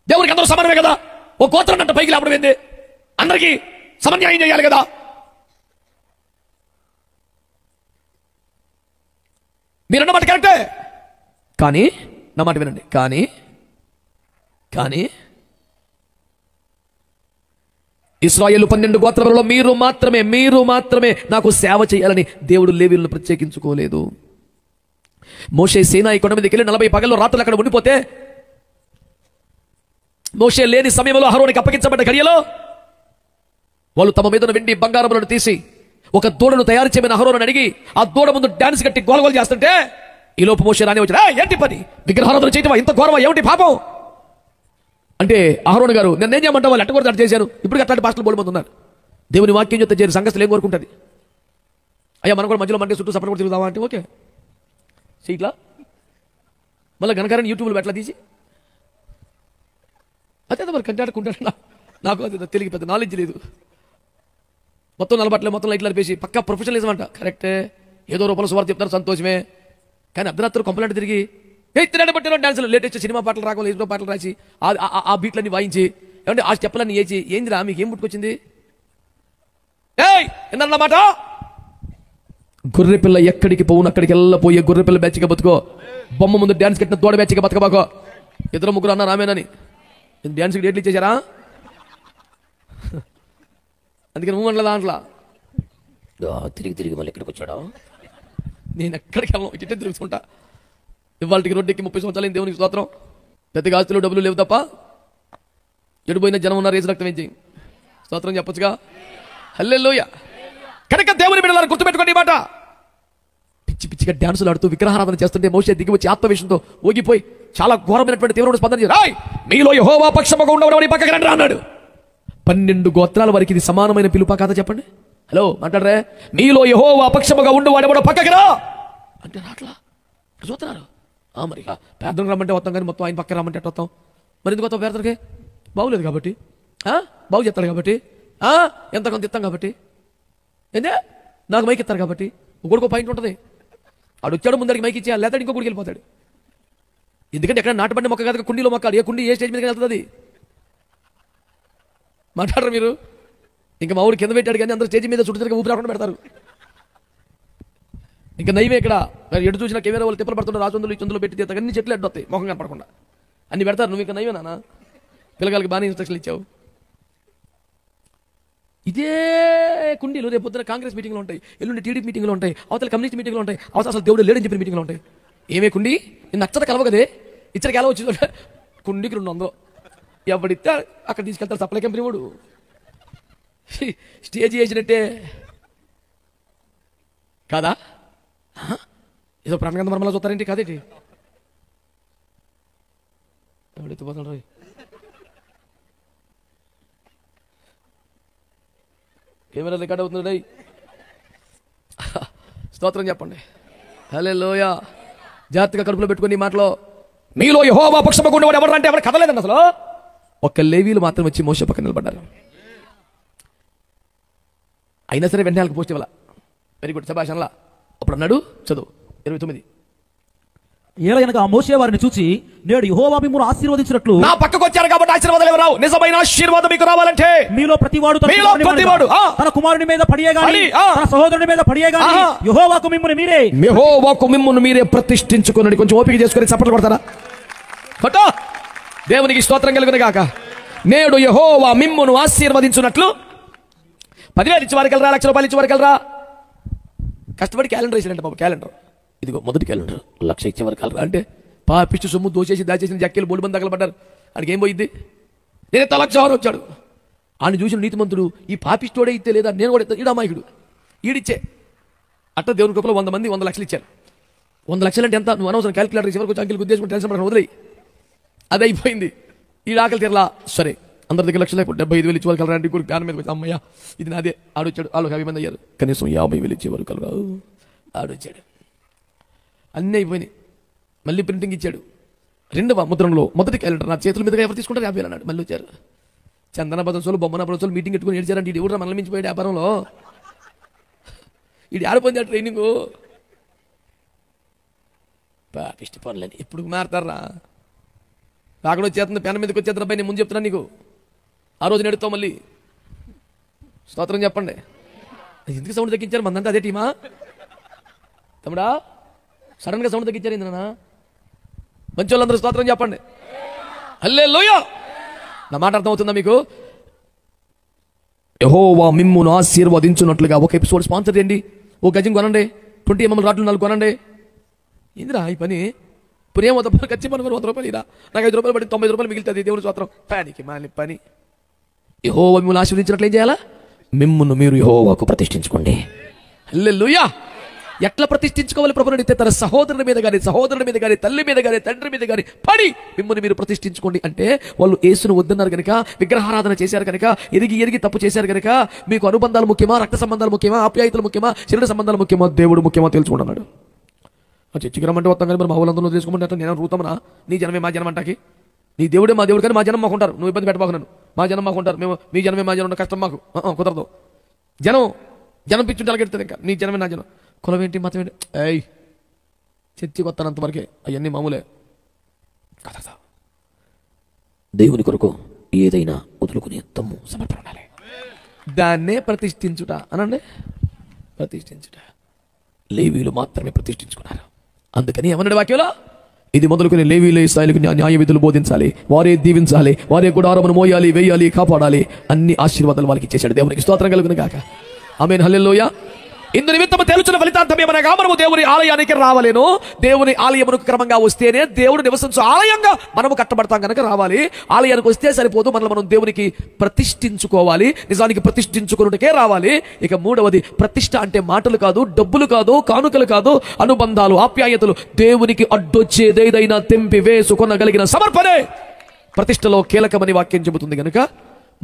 దేవునికి అందరూ సమానమే కదా. ఓ గోత్రం అంటే పైకి లేపడం ఏంది? అందరికీ సమన్యాయం చేయాలి కదా. మీరన్న మాట కరెక్టే, కానీ నా మాట వినండి. కానీ ఇశ్రాయేలు 12 గోత్రములలో మీరు మాత్రమే నాకు సేవ చేయాలని దేవుడు లేవీయులను ప్రత్యేకించుకోలేదు. మోషే సీనాయి కొండ మీదకి వెళ్ళి 40 పగల్లో రాత్రులు అక్కడ ఉండిపోతే, మోషే లేని సమయంలో అహరోనుకి అప్పగించబడ్డ గడియలో వాళ్ళు తమ మీద వెండి బంగారములను తీసి ఒక దూడను తయారు చేయమని అహరోనుని అడిగి ఆ దూడ ముందు డాన్స్ కట్టి గోలగోలు చేస్తుంటే ఈ లోపు మోషే రాని వచ్చాడు. ఏంటి పని? విగ్రహారాధన చేయటమా? ఇంత ఘోరమా? ఏమిటి పాపం అంటే అహరోను గారు నేనేం చేయమంటే వాళ్ళు ఎట్టకూడదు అట్లా చేశారు. ఇప్పుడు అట్లాంటి భాషలు బోలు మంది ఉన్నారు. దేవుని వాక్యం చెప్తే చేరు సంఘస్థలు ఏం కోరుకుంటుంది? అయ్యా మనం కూడా మధ్యలో మంటే చుట్టూ సపరేట్ కూడా తిరుగుదామా అంటే ఓకే సీట్లా మళ్ళీ గనకారని యూట్యూబ్లో ఎట్లా తీసి అదే మరి కంటాడుకుంటాడు. నాకు అది తెలియదు, పెద్ద నాలెడ్జ్ లేదు. మొత్తం నలబట్టలే, మొత్తం లైట్లు అనిపేసి పక్కా ప్రొఫెషనలిజం అంట. కరెక్టే, ఏదో రూపంలో సువార్త చెప్తారు, సంతోషమే. కానీ అర్ధరాత్రి కంప్లైంట్ తిరిగి తినడం బట్టి డాన్సులు లేటెస్ట్ సినిమా పాటలు రాకుండా ఏదో పాటలు రాసి ఆ బీట్లన్నీ వాయించి ఏమంటే ఆ స్టెప్లన్నీ వేసి ఏందిరా మీకు ఏం పుట్టుకొచ్చింది? ఏందన్నమాట? గొర్రెపిల్ల ఎక్కడికి పోవును అక్కడికి వెళ్ళపోయే గొర్రెపిల్ల బ్యాచ్గా బతుకో. బొమ్మ ముందు డాన్స్ కట్టిన తోడ బ్యాచ్గా బతకబాకో. 2-3 అన్నారు ఆమెనని డాన్స్కి డేట్లు ఇచ్చేసారా? అందుకని మూమెంట్ల దాంట్లో తిరిగి మళ్ళీ ఎక్కడికి వచ్చాడా? నేను ఎక్కడికి వెళ్ళను, ఇట్టే తిరుగుతుంటా. ఇవాళకి రోడ్డుకి 30 సంవత్సరాలు దేవునికి స్తోత్రం. పెద్దగా ఆస్తులు డబ్బులు లేవు తప్ప ఎడిపోయిన జనం ఉన్నారు. రేసు రక్తం ఏం చేయి స్తోత్రం చెప్పొచ్చుగా. హల్లెలూయా. కనుక దేవుని బిడ్డలారా గుర్తుపెట్టుకోండి ఈ మాట. పిచ్చిగా డాన్సులు ఆడుతూ విగ్రహారాధన చేస్తుంటే మోషే దిగి వచ్చి ఆత్మవేశంతో ఊగిపోయి చాలా ఘోరమైనటువంటి తీవ్రమైన స్పందన చేశారు. మీలో యెహోవా పక్షముగా ఉండవని పక్కకి రండి అన్నాడు. 12 గోత్రాల వారికి ఇది సమానమైన పిలుపా కాదా చెప్పండి? హలో మాట్లాడరే. మీలో యెహోవా పక్షముగా ఉండవాడెవడో పక్కకి రా అంటే రాట్లా చూస్తున్నారు. మరి పేదలకు రమ్మంటే వస్తాం, కానీ మొత్తం ఆయన పక్కన రమ్మంటే ఎట్ట వస్తాం? మరి ఎందుకు వస్తాం? పేదలకి బాగులేదు కాబట్టి, బాగు చెప్తారు కాబట్టి, ఎంత కొంత ఇస్తాం కాబట్టి, ఏందే నాకు మైక్ ఇస్తారు కాబట్టి. ఒకడికో పాయింట్ ఉంటుంది. ఆడు వచ్చాడు ముందరికి మైక్ ఇచ్చేయాలి, లేదా ఇంకో గుడికి వెళ్ళిపోతాడు. ఎందుకంటే ఎక్కడ నాటపండి మొక్క కాదు, కుండీలో మొక్క. ఏ కుండీ ఏ స్టేజ్ మీద వెళ్తుంది? మాట్లాడరు మీరు. ఇంకా మా ఊరు కింద పెట్టాడు కానీ అందరూ స్టేజ్ మీద చుట్టూ తిరిగి ఊపి రాకుండా పెడతారు. ఇంకా నైవే ఇక్కడ ఎటు చూసినా కెమెరా వాళ్ళు తిప్పలు పడుతుంటారు. రాజుందులు ఈ చందులు పెట్టి తీస్తారు, అన్ని చెట్లు అడ్డొస్తాయి మొహం కనపడకుండా అన్ని పెడతారు. నువ్వు ఇంకా నైవే నాన్న పిల్లగాళ్ళకి బాగానే ఇన్స్ట్రక్షన్లు ఇచ్చావు. ఇదే కుండీలు రేపు పొద్దున కాంగ్రెస్ మీటింగ్లు ఉంటాయి, ఎల్లుండి టీడీపీ మీటింగ్లు ఉంటాయి, అవతల కమ్యూనిస్ట్ మీటింగ్లు ఉంటాయి, అవతల అసలు దేవుడు లేడని చెప్పిన మీటింగ్లు ఉంటాయి. ఏమే కుండి నేను నచ్చత కలవగదే ఇచ్చరికి ఎలా వచ్చిందో కుండీకి 200 ఎవడితే అక్కడ తీసుకెళ్తారు. సప్లై కంపెనీ వాడు స్టేజ్ చేసినట్టే కాదా? ఏదో ప్రాణగంధ మర్మలా చూస్తారేంటి? కాదేంటి? ఎవడెత్తిపోతాడు? కెమెరా రికార్డ్ అవుతుంది. స్తోత్రం చెప్పండి. హల్లెలూయా. జాగ్రత్తగా కడుపులో పెట్టుకుని ఈ మాటలో మీలో యెహోవా పక్షముగా ఉండేవాడు ఎవరు అంటే ఎవరు కదలేదండి. అసలు ఒక్క లేవీలు మాత్రం వచ్చి మోషే పక్కన నిలబడ్డారు. అయినా సరే వెంటనే పోస్ట్ ఇవ్వాల. వెరీ గుడ్ శభాషన్లా. అప్పుడు అన్నాడు, చదువు 29. ఏలయనగా మోషే వారిని చూచి నేడు యెహోవా మిమ్మును ఆశీర్వదించినట్లు నా పక్కకు వచ్చారు కాబట్టి ఆశీర్వాదాలు ఎవరు రావు. నిజమైన ఆశీర్వాదం మీకు రావాలంటే మీలో ప్రతివాడు తన కుమారుని మీద పడియే గాని తన సహోదరుని మీద పడియే గాని యెహోవాకు మిమ్మును మీరే ప్రతిష్ఠించుకోనండి. కొంచెం ఓపిక చేసుకొని చప్పట్లు కొడతారా? కొట్టు. దేవునికి స్తోత్రం కలుగును గాక. నేడు యెహోవా మిమ్మును ఆశీర్వదించున్నట్లు 10,000 ఇచ్చి వారికి వెళ్ళరా, 1,00,000 రూపాయలు ఇచ్చి వారికి వెళ్ళరా. కష్టపడి క్యాలెండర్ వేసాడంటే బాబు. క్యాలెండర్ ఇదిగో మొదటి క్యాలెండర్ 1,00,000 ఇచ్చే వరకు వెళ్ళరా అంటే పిచ్చి సొమ్ము దోచేసి దాచేసిన జక్కీలు బోల్బంది తగలబడ్డారు. అడికి ఏం పోయింది? నేను 1,00,000 వచ్చాడు. ఆయన చూసిన నీతిమంతుడు ఈ పాపిస్తోడే ఇస్తే లేదా నేను కూడా ఈడు అమాయకుడు ఈడిచ్చే అట్ట దేవుని కృపలో 100 మంది 100 లక్షలు ఇచ్చారు. 100 లక్షలు అంటే ఎంత? నువ్వు అనవసరం క్యాలిక్యులేటర్ చివరికి వచ్చి అంకెలు ఉద్దేశం టెన్షన్ పడకుండా వదిలేయి. అది అయిపోయింది. ఈ ఆకలి తీరలా సరే అందరి దగ్గర లక్షలు 75,000 ఇచ్చేవారు కలరా అంటే ప్యాన్ మీద వచ్చి అమ్మయ్య ఇది నాదే ఆడొచ్చాడు. వాళ్ళు 50 మంది అయ్యారు. కనీసం 50,000 ఇచ్చేవారు కలరా ఆడొచ్చాడు. అన్నీ అయిపోయినాయి. మళ్ళీ ప్రింటింగ్ ఇచ్చాడు. 2వ ముద్రణలో మొదటి క్యాలెండర్ నా చేతుల మీదుగా ఎవరు తీసుకుంటారు 50,000 అన్నాడు. మళ్ళీ వచ్చారు. చందన బదోసులు బొమ్మన బదోసులు మీటింగ్ పెట్టుకుని ఏడ్చారంటే ఇది ఎవరు మనల్ని మించిపోయాడు వ్యాపారంలో. ఇది ఆడిపోయింది ఆ ట్రైనింగు. పాపిష్టి పనులని ఎప్పుడు మారుతారా? అక్కడ వచ్చేస్తుంది పెన్ మీదకి వచ్చేస్తుంది. అబ్బాయి నేను ముందు చెప్తున్నాను నీకు. ఆ రోజు నెడుతావు మళ్ళీ స్తోత్రం చెప్పండి. ఎందుకు సౌండ్ తగ్గించారు? మందంతా అదే టీమా తమ్ముడా? సడన్గా సౌండ్ తగ్గించారు ఏందన్నా? మంచి వాళ్ళందరూ స్తోత్రం చెప్పండి. హల్లెలూయా. నా మాట అర్థమవుతుందా మీకు? యెహోవా మిమ్మును ఆశీర్వదించున్నట్లుగా ఒక ఎపిసోడ్ స్పాన్సర్ చేయండి. ఓ గజం కొనండి. 20 mm రాట్లు 4 కొనండి. ఏందిరా ఈ పని? ఇప్పుడు ఏం 100 రూపాయలు ఖర్చు పని 100 రూపాయలు ఇరా. నాకు 5 రూపాయలు పడి 90 రూపాయలు మిగులుతుంది. దేవుని స్తోత్రం. పనికి మాలి పని. యెహోవా మిమ్మల్ని ఆశీర్వదించినట్లు ఏం చేయాలా? మిమ్మును మీరు యెహోవాకు ప్రతిష్ఠించుకోండి. హల్లెలూయా. ఎట్లా ప్రతిష్ఠించుకోవాలి ప్రభువుని అడిగితే తన సహోదరుని మీద కానీ సహోదరుని మీద కానీ తల్లి మీద కానీ తండ్రి మీద కానీ పడి మిమ్మల్ని మీరు ప్రతిష్ఠించుకోండి అంటే వాళ్ళు యేసును వద్దన్నారు కనుక, విగ్రహారాధన చేశారు కనుక, ఎరిగి తప్పు చేశారు కనుక మీకు అనుబంధాలు ముఖ్యమా, రక్త సంబంధాలు ముఖ్యమా, ఆప్యాయతలు ముఖ్యమా, శరీర సంబంధాలు ముఖ్యమా, దేవుడు ముఖ్యమా తెలుసుకుంటున్నాడు. చర్చికి రమ్మంటే వస్తాం కానీ మరి మా వాళ్ళందరూ తెలుసుకుంటే అట్లా నేను రూతమనా? నీ జనమే మా జనం అంటాకి. నీ దేవుడే మా దేవుడు కానీ మా జనం మాకుంటారు. నువ్వు ఇబ్బంది పెట్టబాకున్నాను. మా జనం మాకుంటారు. మేము మీ జనమే మా జనం కష్టం మాకు కుదరదు. జనం పిచ్చుంటే అలాగెడుతుంది. ఇంకా నీ జనమే నా జనం. కులం ఏంటి, మతం ఏంటి? చర్చికి వస్తానంత వరకే. అవన్నీ మామూలే. దేవుని కొరకు ఏదైనా వదులుకునే దమ్ము సమర్పణ ఉండాలి. దాన్నే ప్రతిష్ఠించుట అనండి. ప్రతిష్ఠించుట. లేవీలు మాత్రమే ప్రతిష్ఠించుకున్నారు. అందుకని ఏమన్నాడు వాక్యంలో? ఇది మొదలుకొని లేవీలు ఇశ్రాయేలుకు న్యాయ విధులు బోధించాలి, వారే దీవించాలి, వారే గుడారమును మోయాలి, వేయాలి, కాపాడాలి. అన్ని ఆశీర్వాదాలు వాళ్ళకి ఇచ్చేశాడు. దేవునికి స్తోత్రం కలుగును గాక. ఆమేన్. హల్లెలూయా. ఇందు నిమిత్తము తెలుచున్న ఫలితాంతం ఏమనగా మనము దేవుని ఆలయానికి రావాలేను. దేవుని ఆలయమునకు క్రమంగా వస్తేనే దేవుడు నివసించు ఆలయంగా మనము కట్టబడతాం కనుక రావాలి. ఆలయానికి వస్తే సరిపోదు, మనల్ని మనం దేవునికి ప్రతిష్ఠించుకోవాలి. నిజానికి ప్రతిష్ఠించుకున్నట్టుకే రావాలి. ఇక 3వది ప్రతిష్ఠ అంటే మాటలు కాదు, డబ్బులు కాదు, కానుకలు కాదు, అనుబంధాలు, ఆప్యాయతలు. దేవునికి అడ్డొచ్చేదేదైనా తెంపి వేసుకొనగలిగిన సమర్పణే ప్రతిష్టలో కీలకమని వాక్యం చెబుతుంది కనుక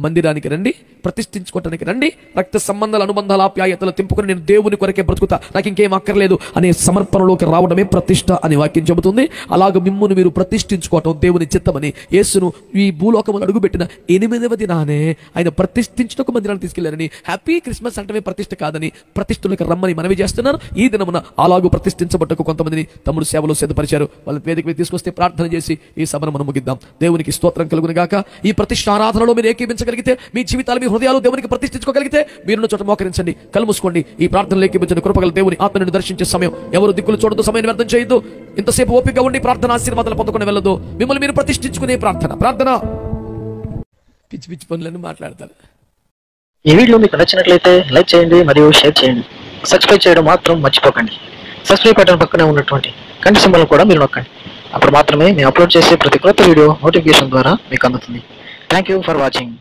మందిరానికి రండి, ప్రతిష్ఠించుకోవటానికి రండి. రక్త సంబంధాల అనుబంధాల ఆప్యాయతలు తెంపుకొని నేను దేవుని కొరకే బ్రతుకుతా, నాకు ఇంకేం అక్కర్లేదు అనే సమర్పణలోకి రావడమే ప్రతిష్ఠ అని వాక్యం చెబుతుంది. అలాగ మిమ్మును మీరు ప్రతిష్ఠించుకోవటం దేవుని చిత్తమని యేసును ఈ భూలోకములు అడుగుపెట్టిన 8వ దినానే ఆయన ప్రతిష్ఠించుటకు మందిరాన్ని తీసుకెళ్లారని, హ్యాపీ క్రిస్మస్ అంటే ప్రతిష్ఠ కాదని ప్రతిష్ఠలకు రమ్మని మనవి చేస్తున్నారు. ఈ దినమున అలాగూ ప్రతిష్ఠించబట్టకు కొంతమందిని తమ్ముడు సేవలో సిద్ధపరిచారు. వాళ్ళ వేదిక తీసుకొస్తే ప్రార్థన చేసి ఈ సభను మనం ముగిద్దాం. దేవునికి స్తోత్రం కలుగును గాక. ఈ ప్రతిష్ఠ ఆరాధనలో మీరు ఏకీభించగలిగితే, మీ జీవితాలు, మీ హృదయాలు దేవునికి ప్రతిష్ఠించుకోగలిగితే మీరున్న చోట మోకరించండి, కళ్ళు మూసుకోండి. ఈ ప్రార్థనలు ఏకీభించండి. కృపగల దేవుని ఆత్మను దర్శించే సమయం. ఎవరు దిక్కులు చూడదు, సమయం వ్యర్థం చేయొద్దు. ఇంతసేపు ఓపికగా ఉండి ప్రార్థన ఆశీర్వాదాలు పొందుకుని వెళ్ళదు. మిమ్మల్ని మీరు ప్రతిష్ఠించుకునే ప్రార్థన పిచ్చి పిచ్చి పనులను మాట్లాడతారు. ఈ వీడియో మీకు నచ్చినట్లయితే లైక్ చేయండి మరియు షేర్ చేయండి. సబ్స్క్రైబ్ చేయడం మాత్రం మర్చిపోకండి. సబ్స్క్రైబ్ బటన్ పక్కనే ఉన్నటువంటి గంట సింబల్ కూడా మీరు నొక్కండి. అప్పుడు మాత్రమే మేము అప్లోడ్ చేసే ప్రతి కొత్త వీడియో నోటిఫికేషన్ ద్వారా మీకు అందుతుంది. Thank you for watching.